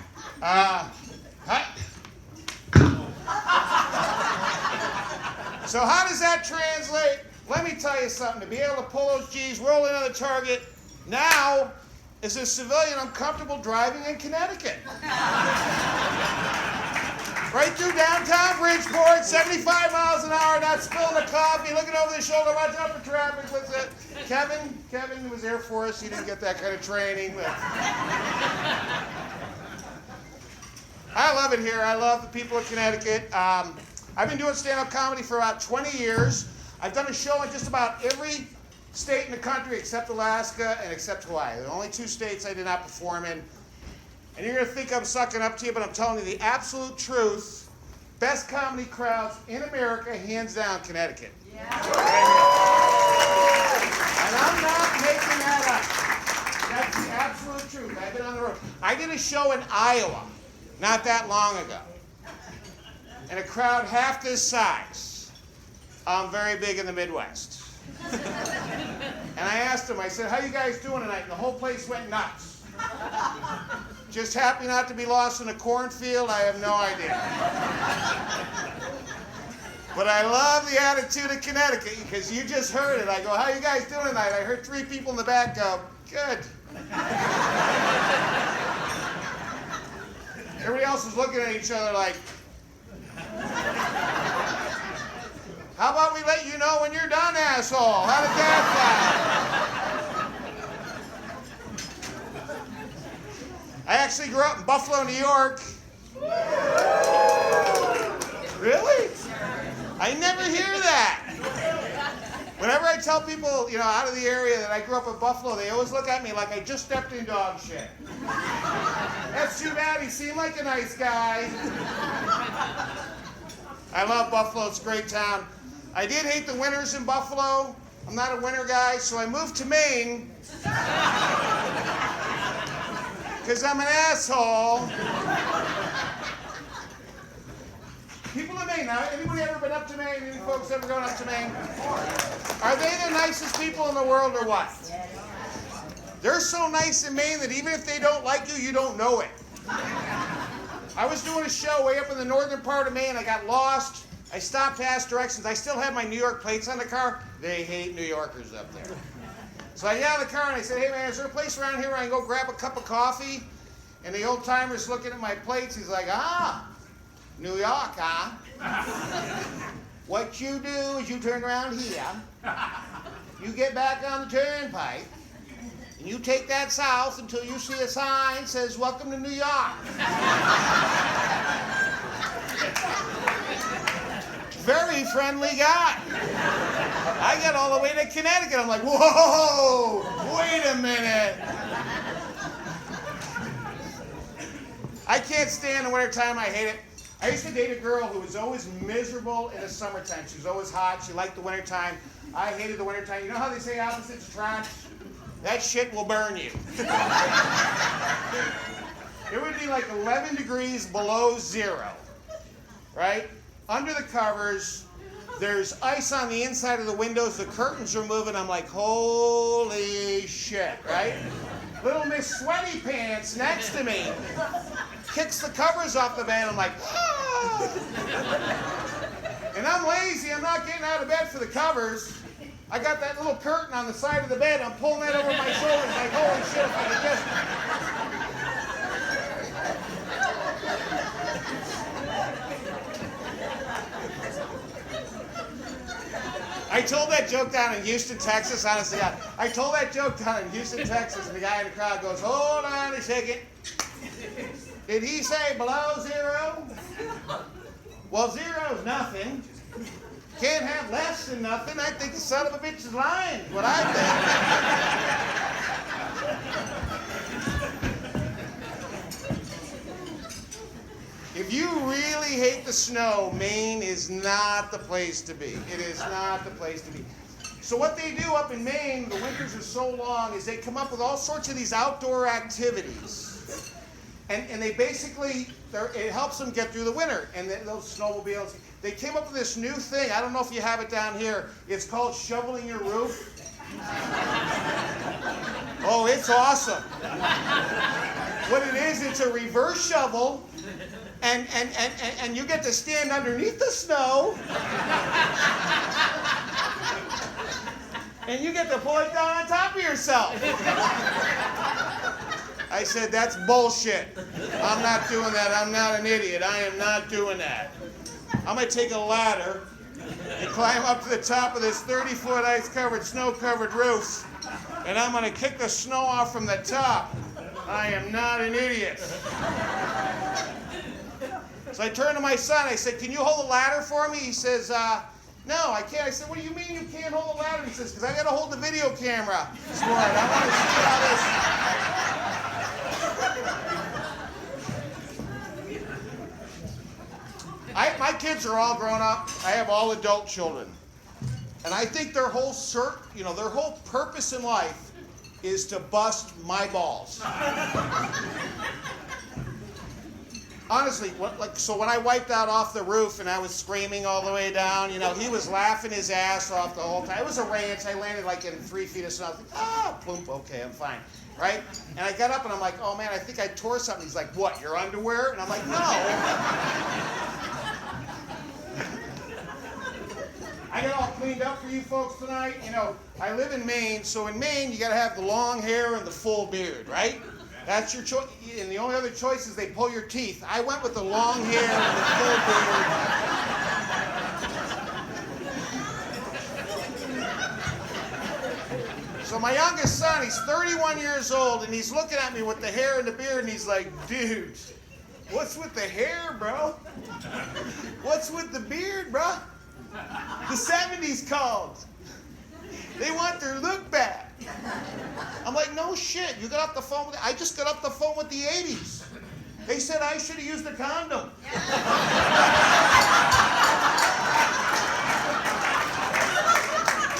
So how does that translate? Let me tell you something. To be able to pull those G's, roll into the target. Now, as a civilian, I'm comfortable driving in Connecticut. Right through downtown Bridgeport, 75 miles an hour, not spilling the coffee, looking over the shoulder, watching out for traffic. What's that? Kevin was Air Force. He didn't get that kind of training. But I love it here. I love the people of Connecticut. I've been doing stand-up comedy for about 20 years. I've done a show in just about every state in the country except Alaska and except Hawaii. There are only 2 states I did not perform in. And you're going to think I'm sucking up to you, but I'm telling you the absolute truth. Best comedy crowds in America, hands down, Connecticut. Yeah. And I'm not making that up. That's the absolute truth. I've been on the road. I did a show in Iowa not that long ago. And a crowd half this size. I'm very big in the Midwest. And I asked them, I said, how you guys doing tonight? And the whole place went nuts. Just happy not to be lost in a cornfield? I have no idea. But I love the attitude of Connecticut because you just heard it. I go, how you guys doing tonight? I heard 3 people in the back go, good. Everybody else is looking at each other like, how about we let you know when you're done, asshole? How did that sound? I actually grew up in Buffalo, New York. Really? I never hear that. Whenever I tell people, out of the area that I grew up in Buffalo, they always look at me like I just stepped in dog shit. That's too bad. He seemed like a nice guy. I love Buffalo. It's a great town. I did hate the winters in Buffalo. I'm not a winter guy, so I moved to Maine. Because I'm an asshole. People in Maine, now, anybody ever been up to Maine? Any folks ever gone up to Maine? Are they the nicest people in the world or what? They're so nice in Maine that even if they don't like you, you don't know it. I was doing a show way up in the northern part of Maine. I got lost. I stopped to ask directions. I still had my New York plates on the car. They hate New Yorkers up there. So I get out of the car and I said, hey man, is there a place around here where I can go grab a cup of coffee? And the old timer's looking at my plates. He's like, New York, huh? What you do is you turn around here. You get back on the turnpike. And you take that south until you see a sign that says, welcome to New York. Very friendly guy. I get all the way to Connecticut. I'm like, whoa, wait a minute. I can't stand the wintertime. I hate it. I used to date a girl who was always miserable in the summertime. She was always hot. She liked the wintertime. I hated the wintertime. You know how they say opposites attract? That shit will burn you. It would be like 11 degrees below zero, right? Under the covers, there's ice on the inside of the windows, the curtains are moving. I'm like, holy shit, right? Little Miss Sweaty Pants next to me kicks the covers off the bed. I'm like, ah! And I'm lazy. I'm not getting out of bed for the covers. I got that little curtain on the side of the bed. I'm pulling that over my shoulders like, holy shit, if I could just... I told that joke down in Houston, Texas, honestly. I told that joke down in Houston, Texas, and the guy in the crowd goes, hold on a second. Did he say below zero? Well, zero's nothing. Can't have less than nothing. I think the son of a bitch is lying, is what I think. If you really hate the snow, Maine is not the place to be. It is not the place to be. So what they do up in Maine, the winters are so long, is they come up with all sorts of these outdoor activities. And they basically, it helps them get through the winter. And those snowmobiles, they came up with this new thing. I don't know if you have it down here. It's called shoveling your roof. Oh, it's awesome. What it is, it's a reverse shovel. And you get to stand underneath the snow. And you get to pull it down on top of yourself. I said, that's bullshit. I'm not doing that. I'm not an idiot. I am not doing that. I'm going to take a ladder and climb up to the top of this 30-foot ice-covered, snow-covered roof, and I'm going to kick the snow off from the top. I am not an idiot. So I turned to my son. I said, can you hold the ladder for me? He says, no, I can't. I said, what do you mean you can't hold the ladder? He says, because I got to hold the video camera for it. I want to see how this... My kids are all grown up. I have all adult children. And I think their whole their whole purpose in life is to bust my balls. Honestly, so when I wiped out off the roof and I was screaming all the way down, he was laughing his ass off the whole time. It was a ranch. I landed like in 3 feet of snow. I was like, plump, okay, I'm fine. Right? And I got up and I'm like, oh man, I think I tore something. He's like, what, your underwear? And I'm like, no. I got all cleaned up for you folks tonight. I live in Maine, so in Maine you got to have the long hair and the full beard, right? That's your choice. And the only other choice is they pull your teeth. I went with the long hair and the full beard. So my youngest son, he's 31 years old, and he's looking at me with the hair and the beard, and he's like, dude, what's with the hair, bro? What's with the beard, bro? The 70s called. They want their look back. I'm like, no shit. You got off the phone with I just got off the phone with the 80s. They said I should have used a condom.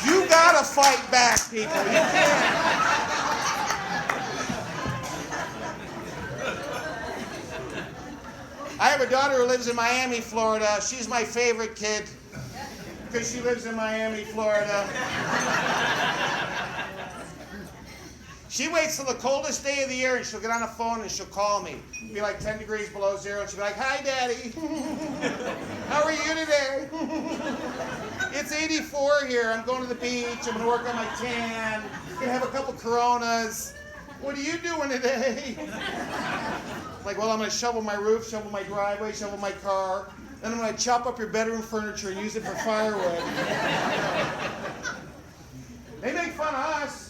You gotta fight back, people. You can't. I have a daughter who lives in Miami, Florida. She's my favorite kid because she lives in Miami, Florida. She waits till the coldest day of the year and she'll get on the phone and she'll call me. It'll be like 10 degrees below zero and she'll be like, "Hi, Daddy. How are you today? It's 84 here. I'm going to the beach. I'm going to work on my tan. I'm going to have a couple Coronas. What are you doing today?" Like, "Well, I'm going to shovel my roof, shovel my driveway, shovel my car. Then I'm going to chop up your bedroom furniture and use it for firewood." They make fun of us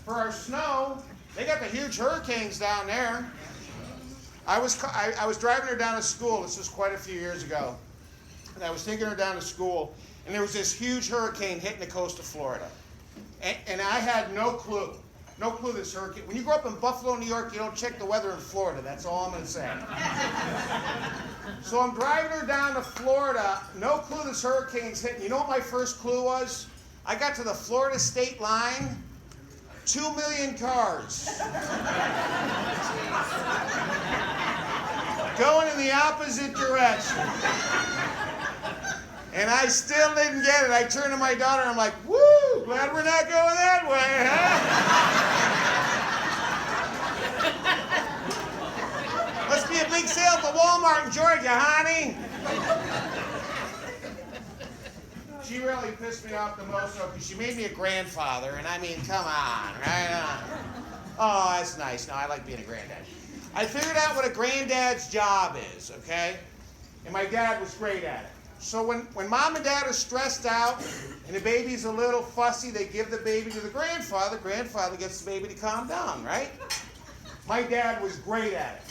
for our snow. They got the huge hurricanes down there. I was driving her down to school. This was quite a few years ago. And I was taking her down to school, and there was this huge hurricane hitting the coast of Florida. And I had no clue. No clue this hurricane. When you grow up in Buffalo, New York, you don't check the weather in Florida. That's all I'm going to say. So I'm driving her down to Florida. No clue this hurricane's hitting. You know what my first clue was? I got to the Florida state line. 2 million cars going in the opposite direction. And I still didn't get it. I turned to my daughter and I'm like, "Woo, glad we're not going that way, huh?" Must be a big sale at the Walmart in Georgia, honey. She really pissed me off the most, though, because she made me a grandfather, and I mean, come on, right? Oh, that's nice. No, I like being a granddad. I figured out what a granddad's job is, okay? And my dad was great at it. So when mom and dad are stressed out and the baby's a little fussy, they give the baby to the grandfather. Grandfather gets the baby to calm down, right? My dad was great at it.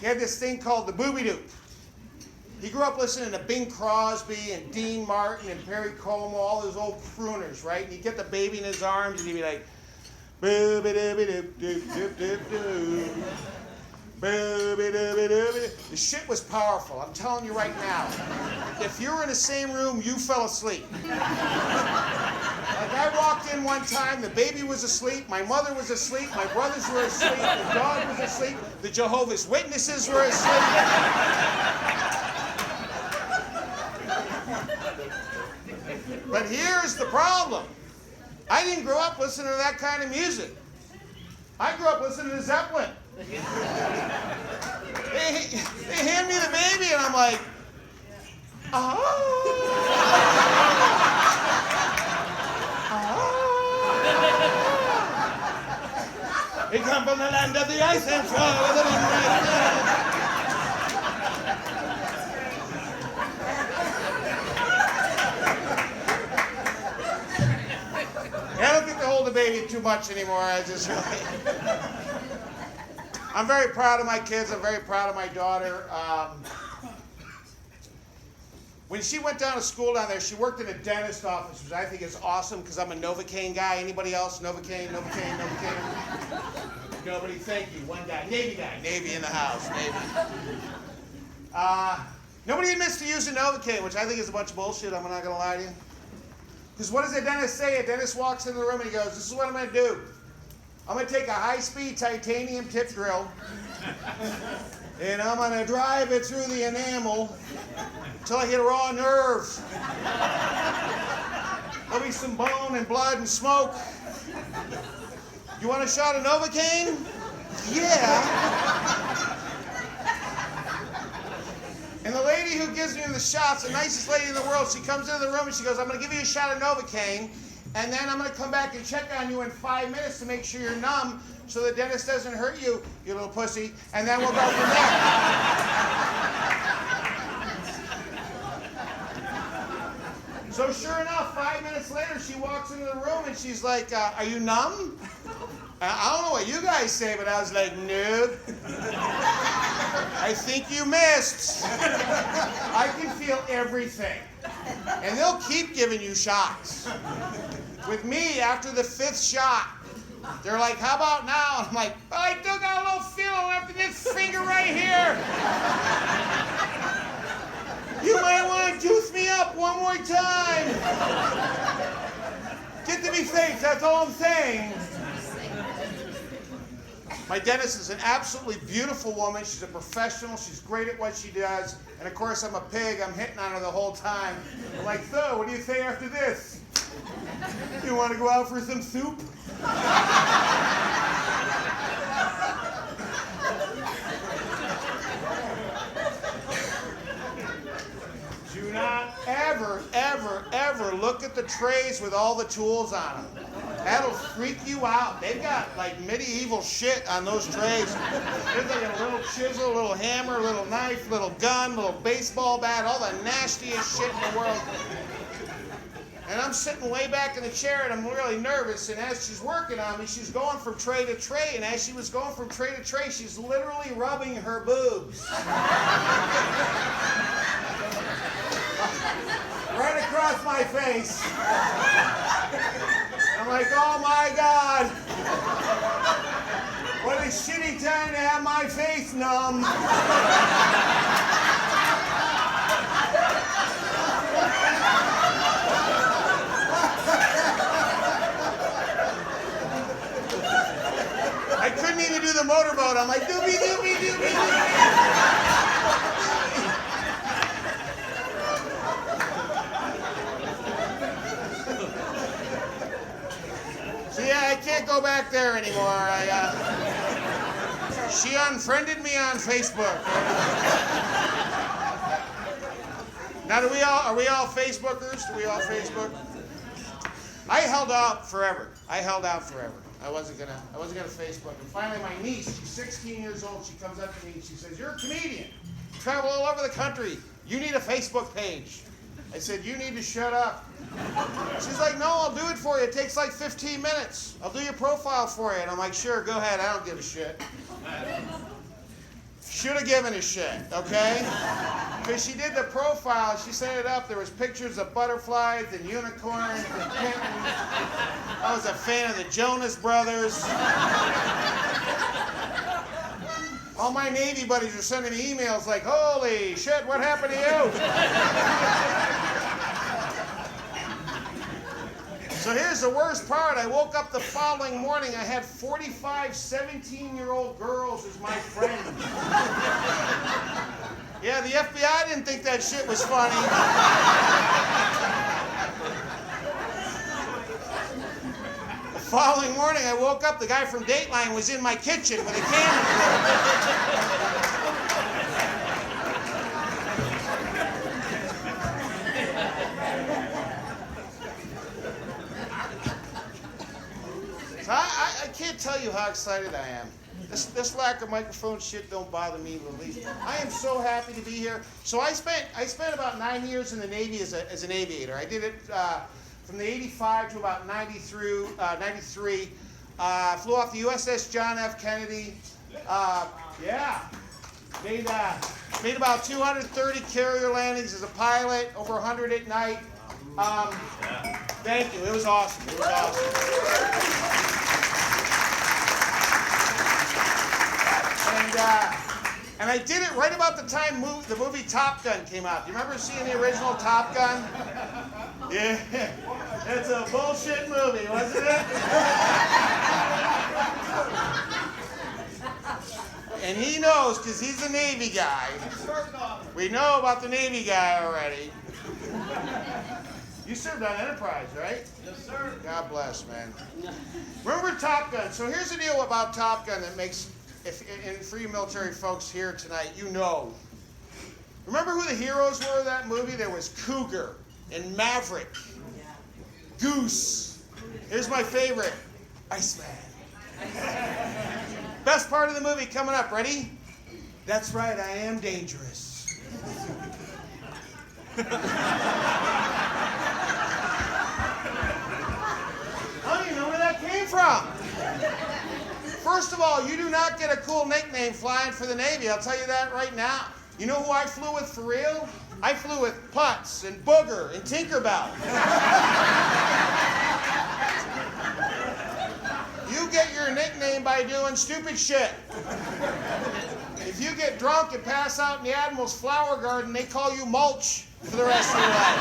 He had this thing called the booby-doop. He grew up listening to Bing Crosby and Dean Martin and Perry Como, all those old crooners, right? And he'd get the baby in his arms and he'd be like, "Booby-dooby-doop-doop-doop-doop. Booby-dooby-dooby-doop." The shit was powerful, I'm telling you right now. If you were in the same room, you fell asleep. Like, I walked in one time, the baby was asleep, my mother was asleep, my brothers were asleep, the dog was asleep, the Jehovah's Witnesses were asleep. But here's the problem. I didn't grow up listening to that kind of music. I grew up listening to Zeppelin. They hand me the baby and I'm like, "Ah. Ah. They come from the land of the ice and snow with the moonrise. I don't get to hold the baby too much anymore. I'm very proud of my kids. I'm very proud of my daughter. When she went down to school down there, she worked in a dentist office, which I think is awesome because I'm a Novocaine guy. Anybody else? Novocaine, Novocaine, Novocaine? Nobody? Thank you. One guy. Navy in the house. Navy. Nobody admits to using Novocaine, which I think is a bunch of bullshit. I'm not going to lie to you. Because what does a dentist say? A dentist walks into the room and he goes, "This is what I'm going to do. I'm going to take a high-speed titanium tip drill and I'm going to drive it through the enamel until I hit raw nerves. There'll be some bone and blood and smoke. You want a shot of Novocaine? Yeah." And the lady who gives me the shots, the nicest lady in the world, she comes into the room and she goes, "I'm going to give you a shot of Novocaine, and then I'm going to come back and check on you in 5 minutes to make sure you're numb so the dentist doesn't hurt you, you little pussy, and then we'll go from there." So sure enough, 5 minutes later, she walks into the room and she's like, "Are you numb?" I don't know what you guys say, but I was like, "Nope. I think you missed. I can feel everything." And they'll keep giving you shots. With me, after the 5th shot, they're like, "How about now?" I'm like, "I still got a little feeling after this finger right here. You might want to juice me up one more time. Get to me safe, that's all I'm saying." My dentist is an absolutely beautiful woman. She's a professional. She's great at what she does. And of course, I'm a pig. I'm hitting on her the whole time. I'm like, "So, what do you say after this? You want to go out for some soup?" look at the trays with all the tools on them. That'll freak you out. They've got like medieval shit on those trays. There's like a little chisel, a little hammer, a little knife, little gun, little baseball bat, all the nastiest shit in the world. And I'm sitting way back in the chair and I'm really nervous. And as she's working on me, she's going from tray to tray. And as she was going from tray to tray, she's literally rubbing her boobs. Right across my face. I'm like, oh my God. What a shitty time to have my face numb. I couldn't even do the motorboat. I'm like, doobie, doobie, doobie, doobie. So yeah, I can't go back there anymore. She unfriended me on Facebook. Now, are we all Facebookers? Do we all Facebook? I held out forever. I wasn't gonna Facebook. And finally, my niece, she's 16 years old. She comes up to me and she says, "You're a comedian. You travel all over the country. You need a Facebook page." I said, "You need to shut up." She's like, "No, I'll do it for you. It takes like 15 minutes. I'll do your profile for you." And I'm like, "Sure, go ahead. I don't give a shit." Should have given a shit, okay? Because she did the profile, she set it up, there was pictures of butterflies and unicorns and kittens. I was a fan of the Jonas Brothers. All my Navy buddies are sending me emails like, "Holy shit, what happened to you?" So here's the worst part. I woke up the following morning. I had 45 17-year-old girls as my friends. Yeah, the FBI didn't think that shit was funny. The following morning, I woke up. The guy from Dateline was in my kitchen with a camera. I can't tell you how excited I am. This lack of microphone shit don't bother me the least. I am so happy to be here. So I spent about 9 years in the Navy as an aviator. I did it from the 85 to about 93. Flew off the USS John F. Kennedy. Made about 230 carrier landings as a pilot, over 100 at night. Thank you. It was awesome. And I did it right about the time the movie Top Gun came out. Do you remember seeing the original Top Gun? Yeah. It's a bullshit movie, wasn't it? And he knows, because he's a Navy guy. We know about the Navy guy already. You served on Enterprise, right? Yes, sir. God bless, man. Remember Top Gun. So here's the deal about Top Gun that makes, and for you military folks here tonight, you know. Remember who the heroes were of that movie? There was Cougar and Maverick. Goose. Here's my favorite. Iceman. Best part of the movie coming up. Ready? That's right, I am dangerous. I don't even know where that came from. First of all, you do not get a cool nickname flying for the Navy. I'll tell you that right now. You know who I flew with for real? I flew with Putz and Booger and Tinkerbell. You get your nickname by doing stupid shit. If you get drunk and pass out in the Admiral's flower garden, they call you Mulch for the rest of your life.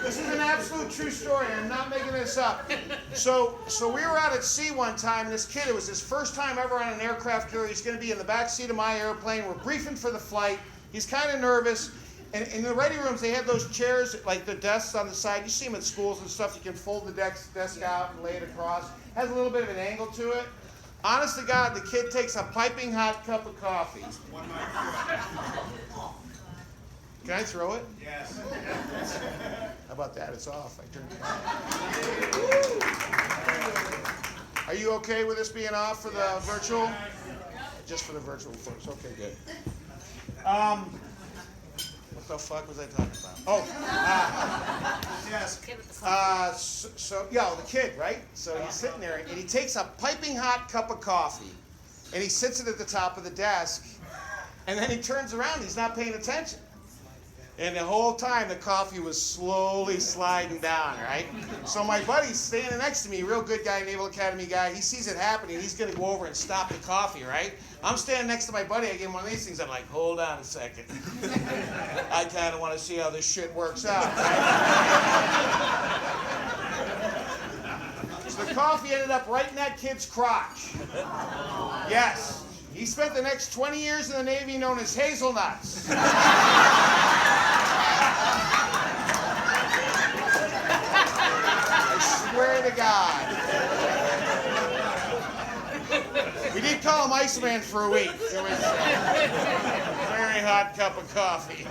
This is an absolute true story. I'm not making this up. So we were out at sea one time, and this kid, it was his first time ever on an aircraft carrier. He's going to be in the back seat of my airplane. We're briefing for the flight. He's kind of nervous. And in the ready rooms, they had those chairs, like the desks on the side. You see them at schools and stuff. You can fold the desk out and lay it across. Has a little bit of an angle to it. Honest to God, the kid takes a piping hot cup of coffee. Can I throw it? Yes. How about that? It's off. I turned it on. Are you okay with this being off for the virtual? Just for the virtual folks. Okay, good. What the fuck was I talking about? Oh, yes. The kid, right? So he's sitting there and he takes a piping hot cup of coffee and he sits it at the top of the desk and then he turns around. He's not paying attention. And the whole time the coffee was slowly sliding down, right? So my buddy's standing next to me, real good guy, Naval Academy guy. He sees it happening. He's going to go over and stop the coffee, right? I'm standing next to my buddy. I give him one of these things. I'm like, hold on a second. I kind of want to see how this shit works out, right? So the coffee ended up right in that kid's crotch. Yes. He spent the next 20 years in the Navy known as Hazelnuts. I swear to God. We did call him Iceman for a week. It was a very hot cup of coffee.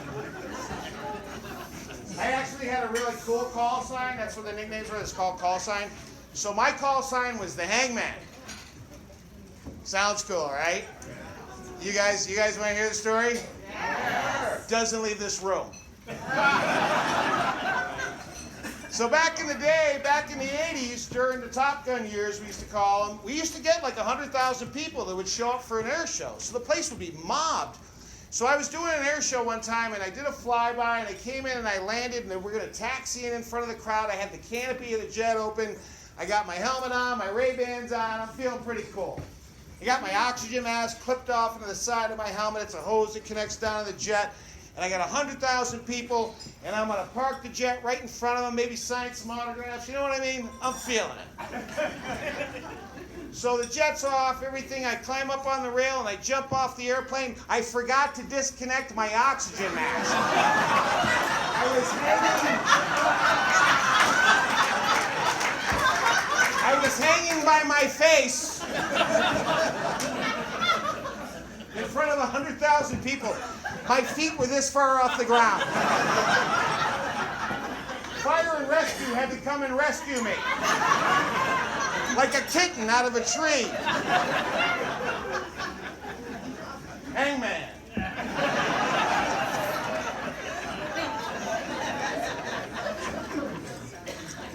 I actually had a really cool call sign. That's what the nicknames were. It's called call sign. So my call sign was the Hangman. Sounds cool, right? You guys want to hear the story? Yeah. Doesn't leave this room. So back in the day, back in the 80s, during the Top Gun years, we used to call them, we used to get like 100,000 people that would show up for an air show. So the place would be mobbed. So I was doing an air show one time, and I did a flyby, and I came in and I landed, and we're going to taxi in front of the crowd. I had the canopy of the jet open. I got my helmet on, my Ray-Bans on. I'm feeling pretty cool. I got my oxygen mask clipped off into the side of my helmet. It's a hose that connects down to the jet. And I got 100,000 people, and I'm going to park the jet right in front of them, maybe sign some autographs. You know what I mean? I'm feeling it. So the jet's off, everything. I climb up on the rail, and I jump off the airplane. I forgot to disconnect my oxygen mask. I was hanging by my face in front of 100,000 people. My feet were this far off the ground. Fire and rescue had to come and rescue me. Like a kitten out of a tree. Hangman.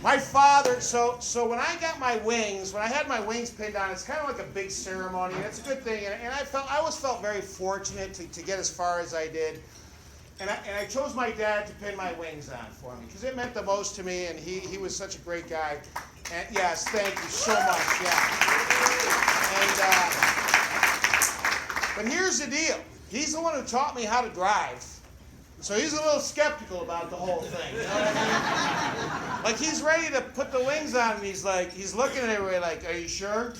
My father, so when I got my wings, when I had my wings pinned on, it's kind of like a big ceremony. It's a good thing, and I always felt very fortunate to get as far as I did. And I chose my dad to pin my wings on for me because it meant the most to me, and he was such a great guy. And yes, thank you so much. Yeah. And but here's the deal: he's the one who taught me how to drive. So he's a little skeptical about the whole thing. You know what I mean? Like he's ready to put the wings on, and he's looking at everybody like, "Are you sure?"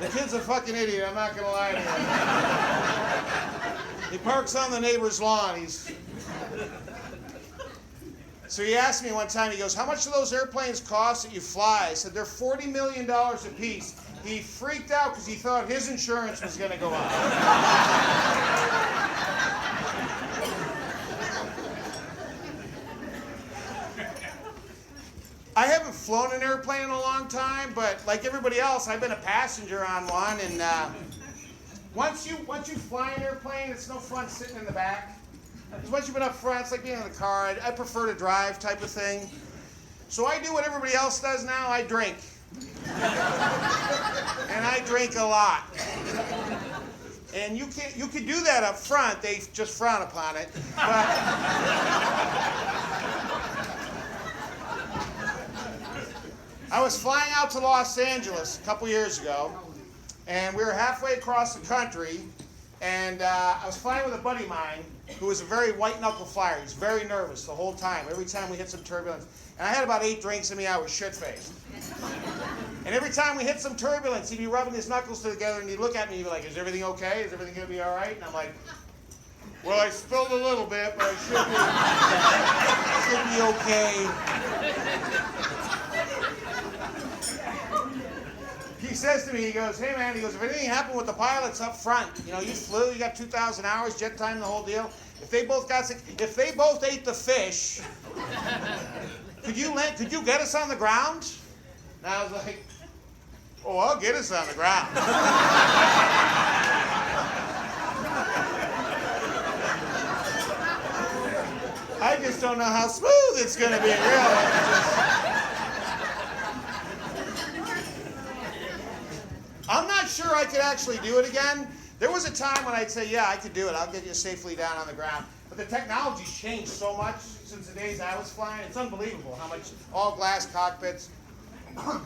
The kid's a fucking idiot. I'm not gonna lie to you. He parks on the neighbor's lawn. So he asked me one time. He goes, "How much do those airplanes cost that you fly?" I said, "They're $40 million a piece." He freaked out because he thought his insurance was gonna go up. I haven't flown an airplane in a long time, but like everybody else, I've been a passenger on one. And once you fly an airplane, it's no fun sitting in the back. Because once you've been up front, it's like being in the car. I prefer to drive type of thing. So I do what everybody else does now. I drink. And I drink a lot. And you can do that up front. They just frown upon it. But I was flying out to Los Angeles a couple years ago, and we were halfway across the country, and I was flying with a buddy of mine who was a very white-knuckle flyer. He's very nervous the whole time, every time we hit some turbulence. And I had about 8 drinks in me, I was shit-faced. And every time we hit some turbulence, he'd be rubbing his knuckles together, and he'd look at me and he'd be like, "Is everything okay? Is everything going to be all right?" And I'm like, "Well, I spilled a little bit, but I should be okay." He says to me, he goes, "Hey man," he goes, "if anything happened with the pilots up front, you know, you flew, you got 2,000 hours, jet time, the whole deal. If they both ate the fish, could you get us on the ground? And I was like, oh, I'll get us on the ground. I just don't know how smooth it's going to be, really. I'm not sure I could actually do it again. There was a time when I'd say, yeah, I could do it. I'll get you safely down on the ground. But the technology's changed so much since the days I was flying. It's unbelievable how much all glass cockpits. I'll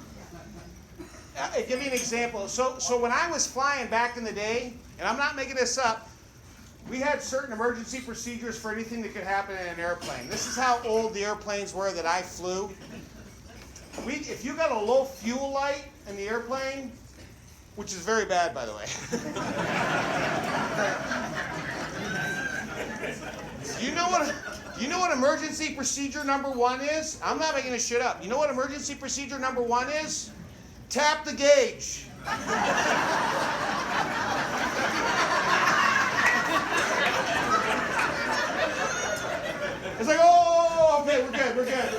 give you an example. So when I was flying back in the day, and I'm not making this up, we had certain emergency procedures for anything that could happen in an airplane. This is how old the airplanes were that I flew. If you got a low fuel light in the airplane, which is very bad, by the way. You know what emergency procedure number 1 is? I'm not making this shit up. You know what emergency procedure number 1 is? Tap the gauge. It's like, oh, okay, we're good.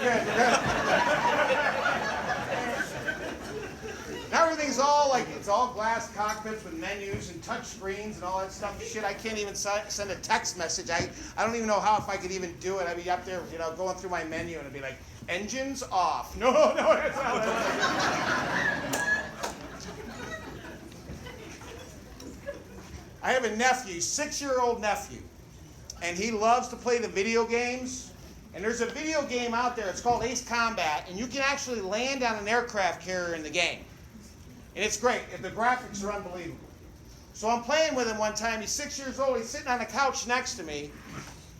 Now everything's all like, it's all glass cockpits with menus and touch screens and all that stuff. Shit, I can't even send a text message. I don't even know how if I could even do it. I'd be up there, going through my menu and it'd be like, engines off. No, that's not I have a nephew, 6-year-old nephew, and he loves to play the video games. And there's a video game out there, it's called Ace Combat, and you can actually land on an aircraft carrier in the game. And it's great. The graphics are unbelievable. So I'm playing with him one time. He's 6 years old. He's sitting on the couch next to me.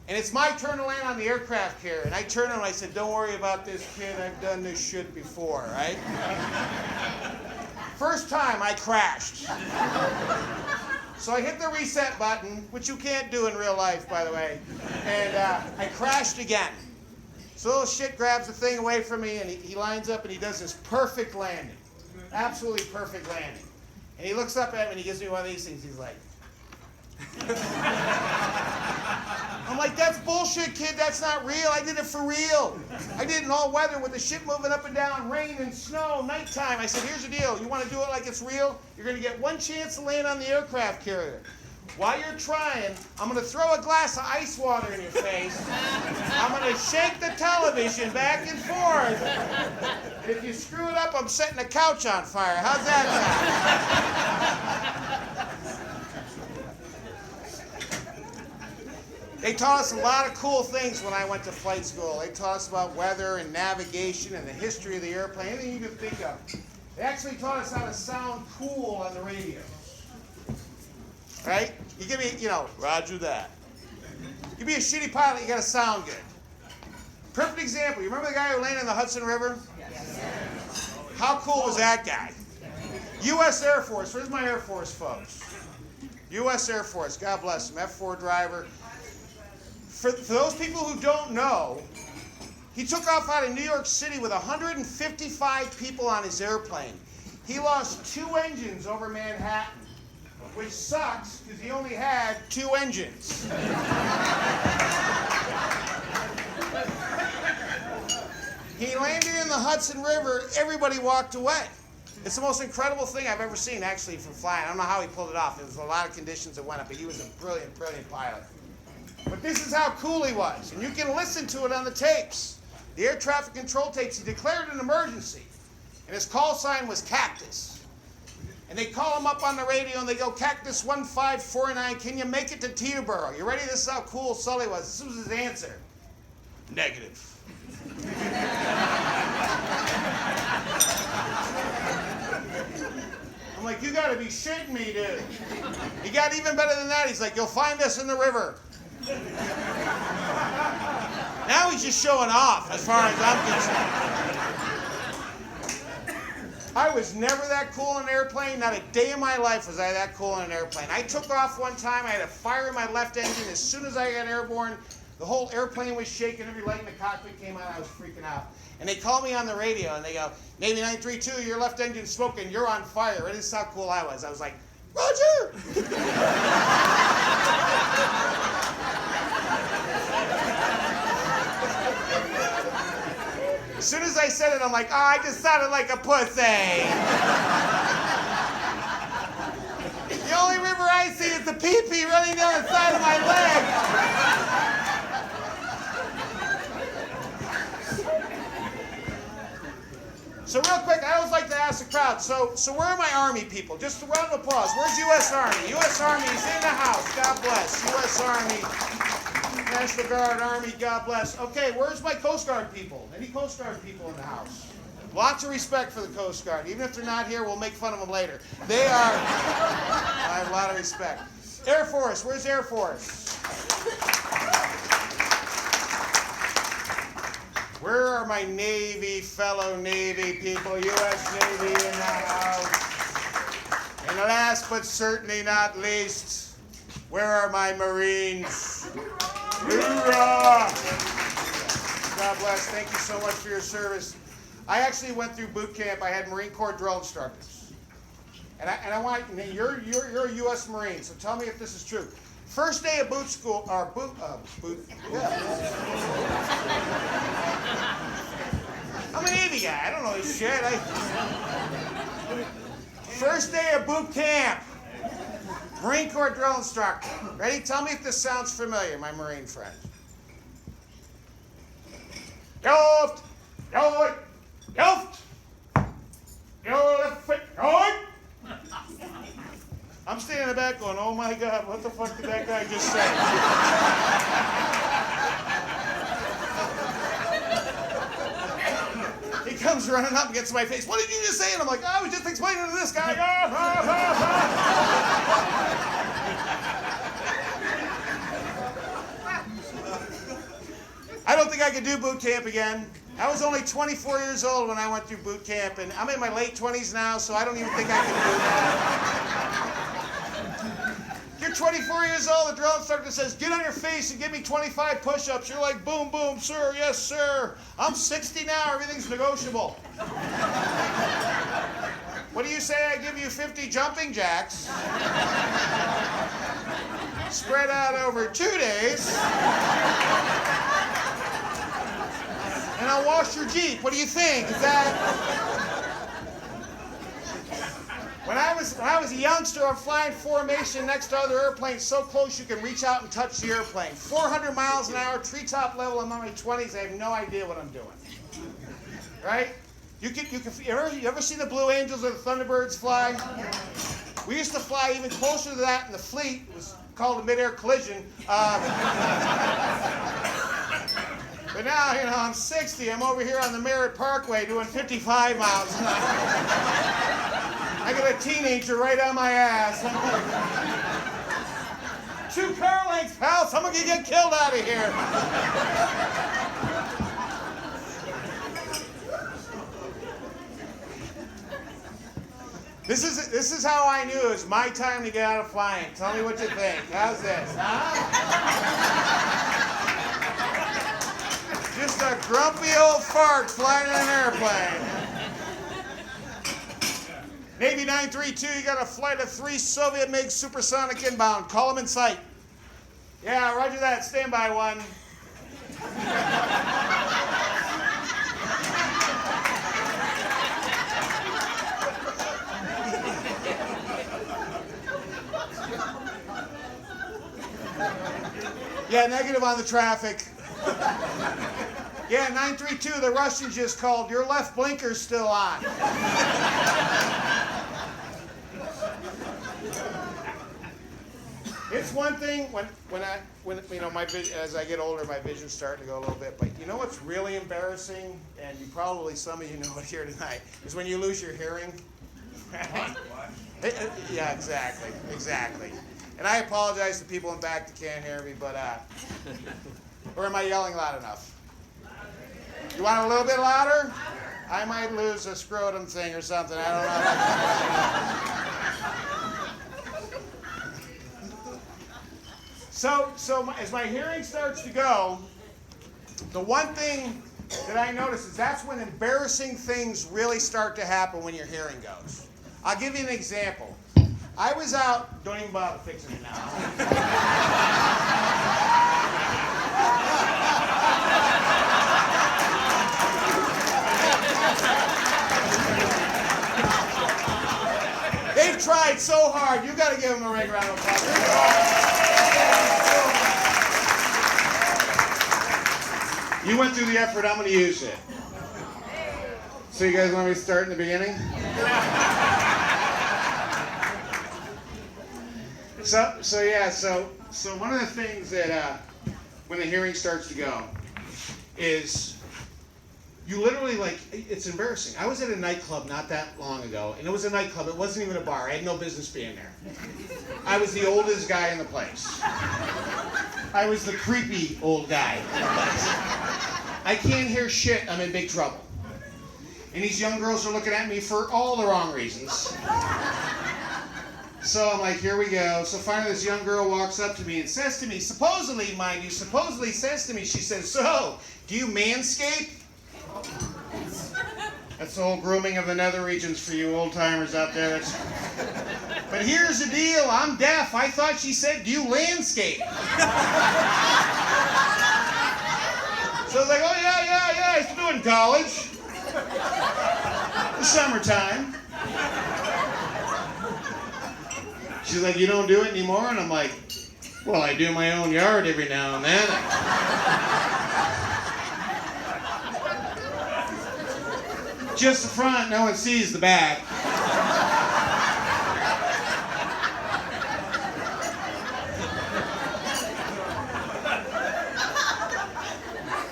And it's my turn to land on the aircraft carrier. And I turned to him and I said, don't worry about this, kid. I've done this shit before, right? First time, I crashed. So I hit the reset button, which you can't do in real life, by the way. And I crashed again. So little shit grabs the thing away from me, and he lines up and he does this perfect landing. Absolutely perfect landing. And he looks up at me and he gives me one of these things. He's like, I'm like, that's bullshit, kid. That's not real. I did it for real. I did it in all weather with the shit moving up and down, rain and snow, nighttime. I said, here's the deal. You want to do it like it's real? You're going to get one chance to land on the aircraft carrier. While you're trying, I'm going to throw a glass of ice water in your face. I'm going to shake the television back and forth. And if you screw it up, I'm setting the couch on fire. How's that sound? They taught us a lot of cool things when I went to flight school. They taught us about weather and navigation and the history of the airplane, anything you can think of. They actually taught us how to sound cool on the radio. Right? You give me, roger that. You be a shitty pilot, you gotta sound good. Perfect example. You remember the guy who landed in the Hudson River? Yes. How cool was that guy? U.S. Air Force. Where's my Air Force folks? U.S. Air Force. God bless him. F-4 driver. For those people who don't know, he took off out of New York City with 155 people on his airplane. He lost 2 engines over Manhattan. Which sucks, because he only had 2 engines. He landed in the Hudson River, everybody walked away. It's the most incredible thing I've ever seen, actually, from flying. I don't know how he pulled it off. There was a lot of conditions that went up, but he was a brilliant, brilliant pilot. But this is how cool he was, and you can listen to it on the tapes. The air traffic control tapes, he declared an emergency, and his call sign was Cactus. And they call him up on the radio and they go, Cactus 1549, can you make it to Teterboro? You ready? This is how cool Sully was. This was his answer. Negative. I'm like, you gotta be shitting me, dude. He got even better than that. He's like, you'll find us in the river. Now he's just showing off, as far as I'm concerned. I was never that cool in an airplane. Not a day in my life was I that cool in an airplane. I took off one time. I had a fire in my left engine. As soon as I got airborne, the whole airplane was shaking. Every light in the cockpit came on. I was freaking out. And they called me on the radio, and they go, Navy 932, your left engine's smoking. You're on fire. And this is how cool I was. I was like, Roger! As soon as I said it, I'm like, oh, I just sounded like a pussy. The only river I see is the pee-pee running down the side of my leg. So real quick, I always like to ask the crowd, so where are my Army people? Just a round of applause. Where's U.S. Army? U.S. Army is in the house. God bless. U.S. Army, National Guard, Army, God bless. Okay, where's my Coast Guard people? Any Coast Guard people in the house? Lots of respect for the Coast Guard. Even if they're not here, we'll make fun of them later. They are, I have a lot of respect. Air Force, where's Air Force? Where are my Navy, fellow Navy people, U.S. Navy in the house? And last but certainly not least, where are my Marines? Hoorah! God bless. Thank you so much for your service. I actually went through boot camp. I had Marine Corps drill instructors. And I want, you're a U.S. Marine, so tell me if this is true. First day of boot school, or yeah. I'm a Navy guy. I don't know this shit. First day of boot camp. Marine Corps drill instructor. Ready? Tell me if this sounds familiar, my Marine friend. Yoft! Yoft! Yoft! Yo, left foot, yoft! I'm standing in the back going, oh my God, what the fuck did that guy just say? He comes running up and gets in my face. What did you just say? And I'm like, oh, I was just explaining to this guy. I don't think I could do boot camp again. I was only 24 years old when I went through boot camp, and I'm in my late 20s now, so I don't even think I can do that. You're 24 years old, the drill instructor says, get on your face and give me 25 push-ups. You're like, boom, boom, sir, yes, sir. I'm 60 now, everything's negotiable. What do you say I give you 50 jumping jacks? Spread out over 2 days. And I'll wash your Jeep. What do you think? Is that... When I was a youngster, I'm flying formation next to other airplanes so close you can reach out and touch the airplane. 400 miles an hour, treetop level. I'm in my 20s. I have no idea what I'm doing. Right? You ever see the Blue Angels or the Thunderbirds fly? We used to fly even closer to that in the fleet. It was called a mid-air collision. But now, I'm 60. I'm over here on the Merritt Parkway doing 55 miles an hour. I got a teenager right on my ass. 2 car lengths, pal. Someone can get killed out of here. This is how I knew it was my time to get out of flying. Tell me what you think. How's this, huh? Just a grumpy old fart flying in an airplane. Navy 932, you got a flight of 3 Soviet-made supersonic inbound. Call them in sight. Yeah, roger that. Stand by 1. Yeah, negative on the traffic. Yeah, 932, the Russians just called. Your left blinker's still on. It's one thing when my vision, as I get older, my vision's starting to go a little bit. But you know what's really embarrassing, and probably some of you know it here tonight, is when you lose your hearing. Yeah, exactly. And I apologize to people in back that can't hear me, but or am I yelling loud enough? You want a little bit louder? I might lose a scrotum thing or something. I don't know. So as my hearing starts to go, the one thing that I notice is that's when embarrassing things really start to happen when your hearing goes. I'll give you an example. I was out, don't even bother fixing it now. have tried so hard. You got to give them a big round of applause. You went through the effort. I'm going to use it. So you guys want me to start in the beginning? So one of the things that when the hearing starts to go is you literally, like, it's embarrassing. I was at a nightclub not that long ago, and it was a nightclub. It wasn't even a bar. I had no business being there. I was the oldest guy in the place. I was the creepy old guy in the place. I can't hear shit. I'm in big trouble. And these young girls are looking at me for all the wrong reasons. So I'm like, here we go. So finally this young girl walks up to me and says to me, supposedly, mind you, says to me, she says, so, do you manscape? That's the whole grooming of the nether regions for you old timers out there. But here's the deal, I'm deaf. I thought she said, do you landscape? So I was like, oh yeah, I used to do it in college. The summertime. She's like, you don't do it anymore? And I'm like, well, I do my own yard every now and then. Just the front, no one sees the back.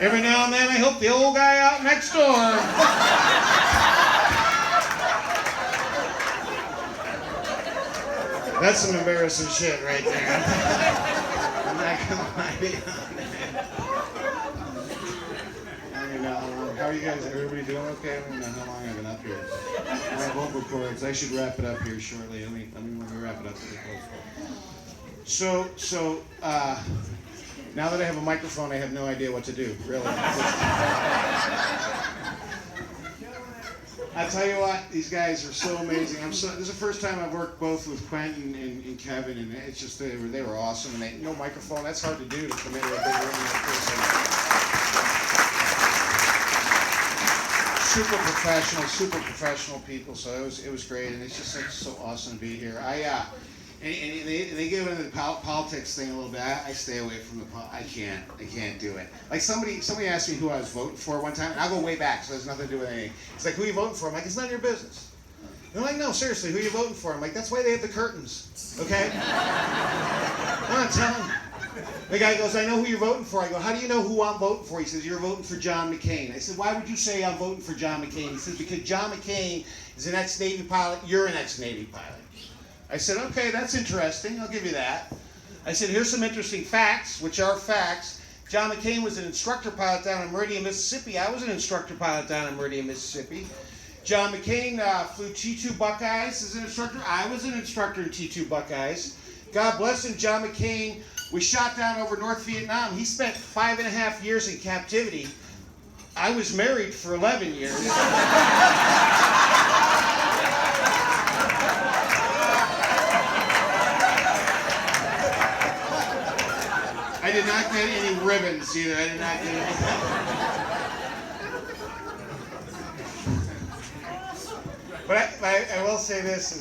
Every now and then I help the old guy out next door. That's some embarrassing shit right there. I'm not gonna lie to you. How are you guys? Everybody doing okay? I don't know how long I've been up here. My vocal cords. I should wrap it up here shortly. Let me wrap it up pretty close. So, now that I have a microphone, I have no idea what to do, really. I tell you what, these guys are so amazing. This is the first time I've worked both with Quentin and Kevin, and it's just they were awesome. And no microphone, that's hard to do, to come into a big room like this. Super professional people. So it was great, and it's just like so awesome to be here. And they get into the politics thing a little bit. I stay away from the I can't do it. Like somebody asked me who I was voting for one time, and I'll go way back, so there's nothing to do with anything. It's like, who are you voting for? I'm like, it's none of your business. They're like, no, seriously, who are you voting for? I'm like, that's why they have the curtains, okay? I'm not telling you. The guy goes, I know who you're voting for. I go, how do you know who I'm voting for? He says, you're voting for John McCain. I said, why would you say I'm voting for John McCain? He says, because John McCain is an ex-Navy pilot, you're an ex-Navy pilot. I said, okay, that's interesting. I'll give you that. I said, here's some interesting facts, which are facts. John McCain was an instructor pilot down in Meridian, Mississippi. I was an instructor pilot down in Meridian, Mississippi. John McCain flew T-2 Buckeyes as an instructor. I was an instructor in T-2 Buckeyes. God bless him, John McCain was shot down over North Vietnam. He spent 5.5 years in captivity. I was married for 11 years. I did not get any ribbons either. I did not get any. But I will say this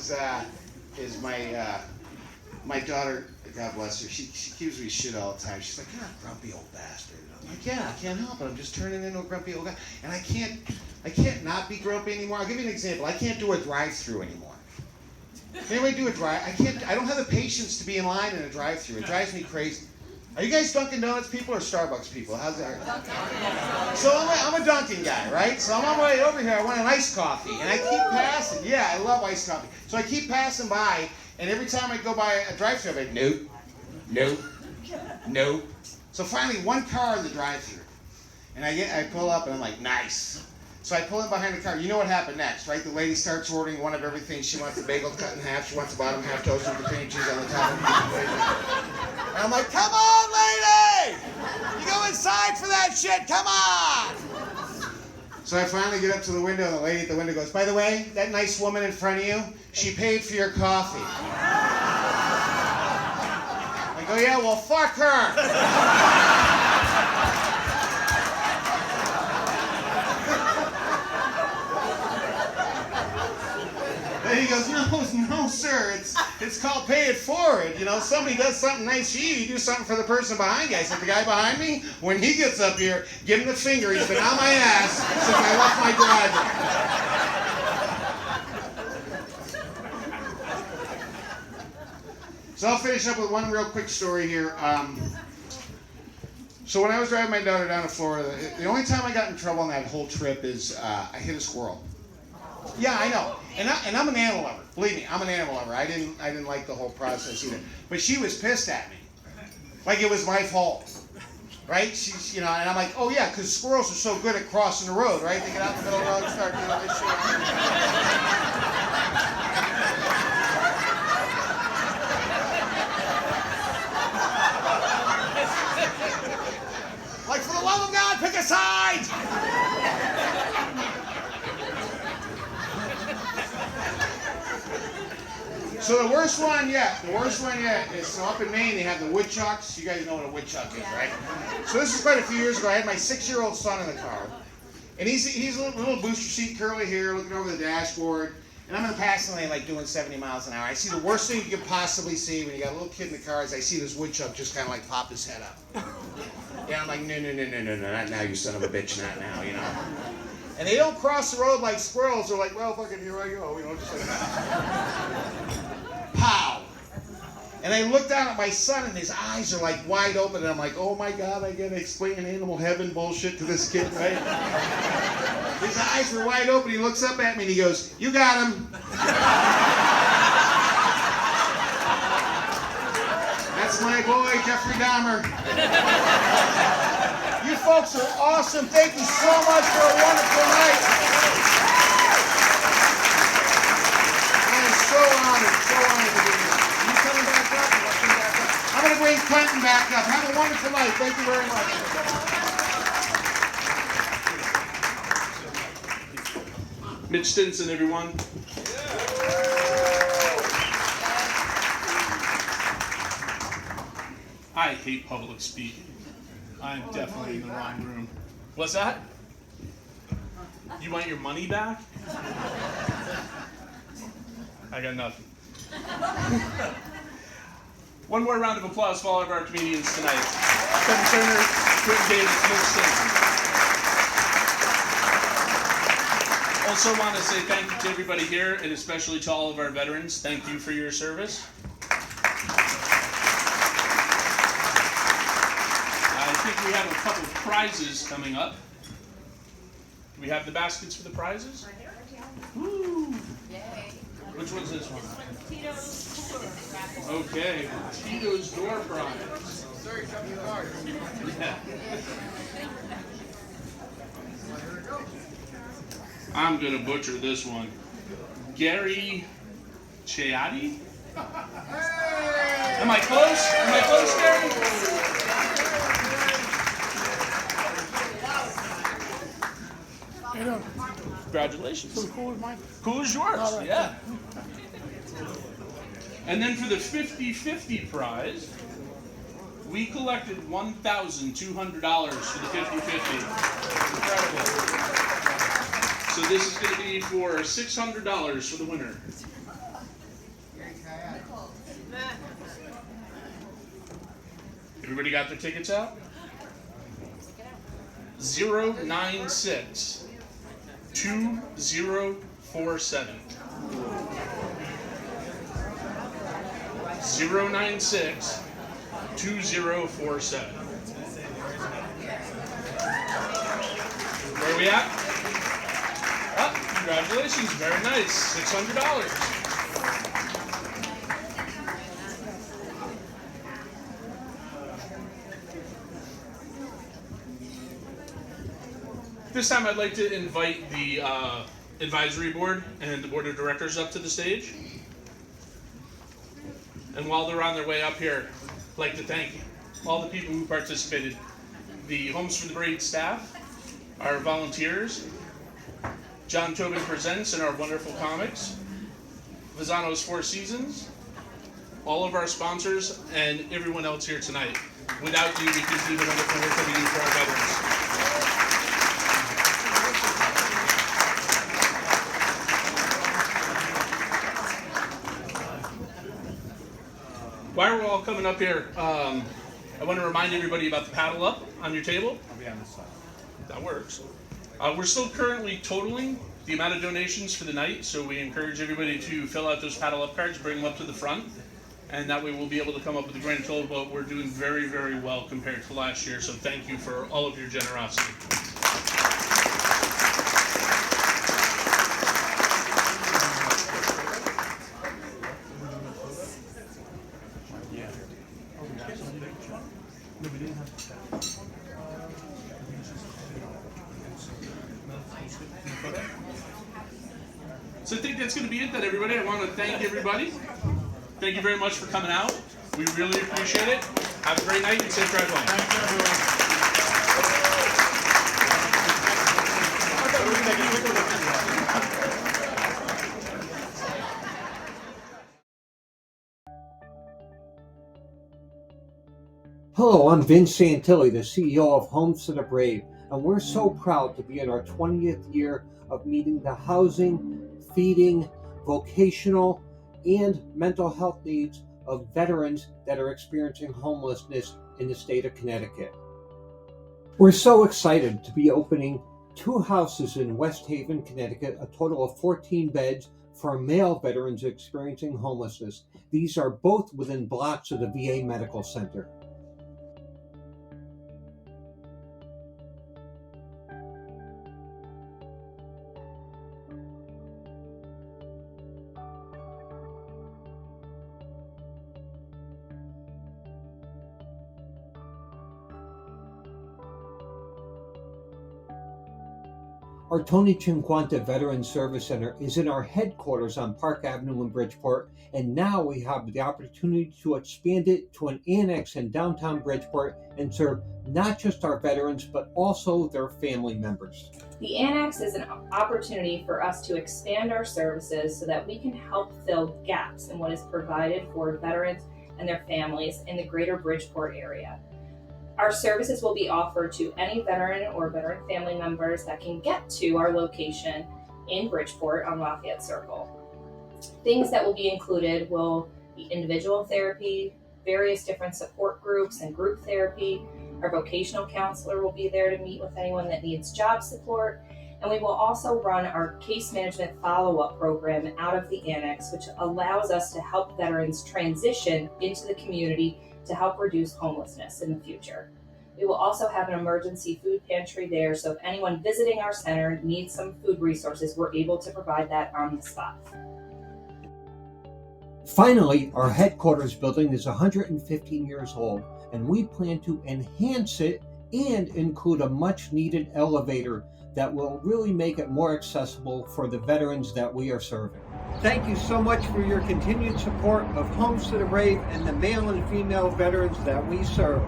is my daughter, God bless her, she gives me shit all the time. She's like, you're a grumpy old bastard. I'm like, yeah, I can't help it. I'm just turning into a grumpy old guy. And I can't not be grumpy anymore. I'll give you an example. I can't do a drive-through anymore. Anybody do a drive? I don't have the patience to be in line in a drive-through. It drives me crazy. Are you guys Dunkin' Donuts people or Starbucks people? How's that? So I'm a Dunkin' guy, right? So I'm on my way over here. I want an iced coffee. And I keep passing. Yeah, I love iced coffee. So I keep passing by, and every time I go by a drive-thru, I'm like, nope. So finally, one car in the drive-thru. And I pull up, and I'm like, nice. So I pull in behind the car. You know what happened next, right? The lady starts ordering one of everything. She wants the bagel cut in half. She wants the bottom half toasted with cream cheese on the top. And I'm like, come on, lady! You go inside for that shit, come on! So I finally get up to the window, and the lady at the window goes, by the way, that nice woman in front of you, she paid for your coffee. I go, yeah, well, fuck her. And he goes, no, sir. It's called pay it forward. You know, somebody does something nice for you, you do something for the person behind you. I said, the guy behind me, when he gets up here, give him the finger. He's been on my ass since I left my driveway. So I'll finish up with one real quick story here. So when I was driving my daughter down to Florida, the only time I got in trouble on that whole trip is I hit a squirrel. Yeah, I know. And I'm an animal lover. Believe me, I'm an animal lover. I didn't like the whole process either. But she was pissed at me, like it was my fault, right? She's, you know, and I'm like, oh yeah, because squirrels are so good at crossing the road, right? They get out in the middle of the road and start doing this shit. Like, for the love of God, pick a side! So the worst one yet is, so up in Maine they have the woodchucks. You guys know what a woodchuck is, right? So this is quite a few years ago. I had my 6-year-old son in the car. And he's a little booster seat, curly hair, looking over the dashboard. And I'm in the passing lane, like doing 70 miles an hour. I see the worst thing you could possibly see when you got a little kid in the car is I see this woodchuck just kind of like pop his head up. Yeah, I'm like, no, not now, you son of a bitch, not now, you know. And they don't cross the road like squirrels. They're like, well, fucking here I go, you know, just like pow. And I look down at my son, and his eyes are like wide open, and I'm like, oh my God, I gotta explain animal heaven bullshit to this kid, right? His eyes were wide open. He looks up at me and he goes, you got him. That's my boy, Jeffrey Dahmer. You folks are awesome. Thank you so much for a wonderful night. I am so honored to be here. Are you coming back up? Or what, come back up? I'm going to bring Quentin back up. Have a wonderful night. Thank you very much. Mitch Stinson, everyone. I hate public speaking. I'm definitely in the wrong room. What's that? You want your money back? I got nothing. One more round of applause for all of our comedians tonight. Kevin Turner, Quentin Davis, Mitch Stinson. Also want to say thank you to everybody here, and especially to all of our veterans. Thank you for your service. I think we have a couple of prizes coming up. Do we have the baskets for the prizes? Woo! Which one's this one? Okay, Tito's Door Prize. Yeah. I'm gonna butcher this one. Gary Chiatti? Am I close? Am I close, Gary? Congratulations. Cool as yours, right, yeah. And then for the 50-50 prize, we collected $1,200 for the 50-50. Incredible. So this is going to be for $600 for the winner. Everybody got their tickets out? 096 2047. 096 2047. Where are we at? Oh, congratulations, very nice. $600. This time I'd like to invite the advisory board and the board of directors up to the stage. And while they're on their way up here, I'd like to thank all the people who participated. The Homes for the Brave staff, our volunteers, John Tobin Presents and our wonderful comics, Vizano's Four Seasons, all of our sponsors, and everyone else here tonight. Without you, we couldn't do the wonderful work that we do for our veterans. while we're all coming up here, I want to remind everybody about the paddle up on your table. I'll be on this side. That works. We're still currently totaling the amount of donations for the night, so we encourage everybody to fill out those paddle up cards, bring them up to the front, and that way we'll be able to come up with a grand total. But we're doing very, very well compared to last year, so thank you for all of your generosity. So I think that's going to be it then, everybody. I want to thank everybody. Thank you very much for coming out. We really appreciate it. Have a great night and safe drive home. Thanks, everyone. Hello, I'm Vince Santilli, the CEO of Homes for the Brave, and we're so proud to be in our 20th year of meeting the housing, feeding, vocational, and mental health needs of veterans that are experiencing homelessness in the state of Connecticut. We're so excited to be opening 2 houses in West Haven, Connecticut, a total of 14 beds for male veterans experiencing homelessness. These are both within blocks of the VA Medical Center. Our Tony Cinquanta Veterans Service Center is in our headquarters on Park Avenue in Bridgeport, and now we have the opportunity to expand it to an annex in downtown Bridgeport and serve not just our veterans, but also their family members. The annex is an opportunity for us to expand our services so that we can help fill gaps in what is provided for veterans and their families in the greater Bridgeport area. Our services will be offered to any veteran or veteran family members that can get to our location in Bridgeport on Lafayette Circle. Things that will be included will be individual therapy, various different support groups and group therapy. Our vocational counselor will be there to meet with anyone that needs job support. And we will also run our case management follow-up program out of the annex, which allows us to help veterans transition into the community to help reduce homelessness in the future. We will also have an emergency food pantry there, so if anyone visiting our center needs some food resources, we're able to provide that on the spot. Finally, our headquarters building is 115 years old, and we plan to enhance it and include a much needed elevator that will really make it more accessible for the veterans that we are serving. Thank you so much for your continued support of Homes for the Brave and the male and female veterans that we serve.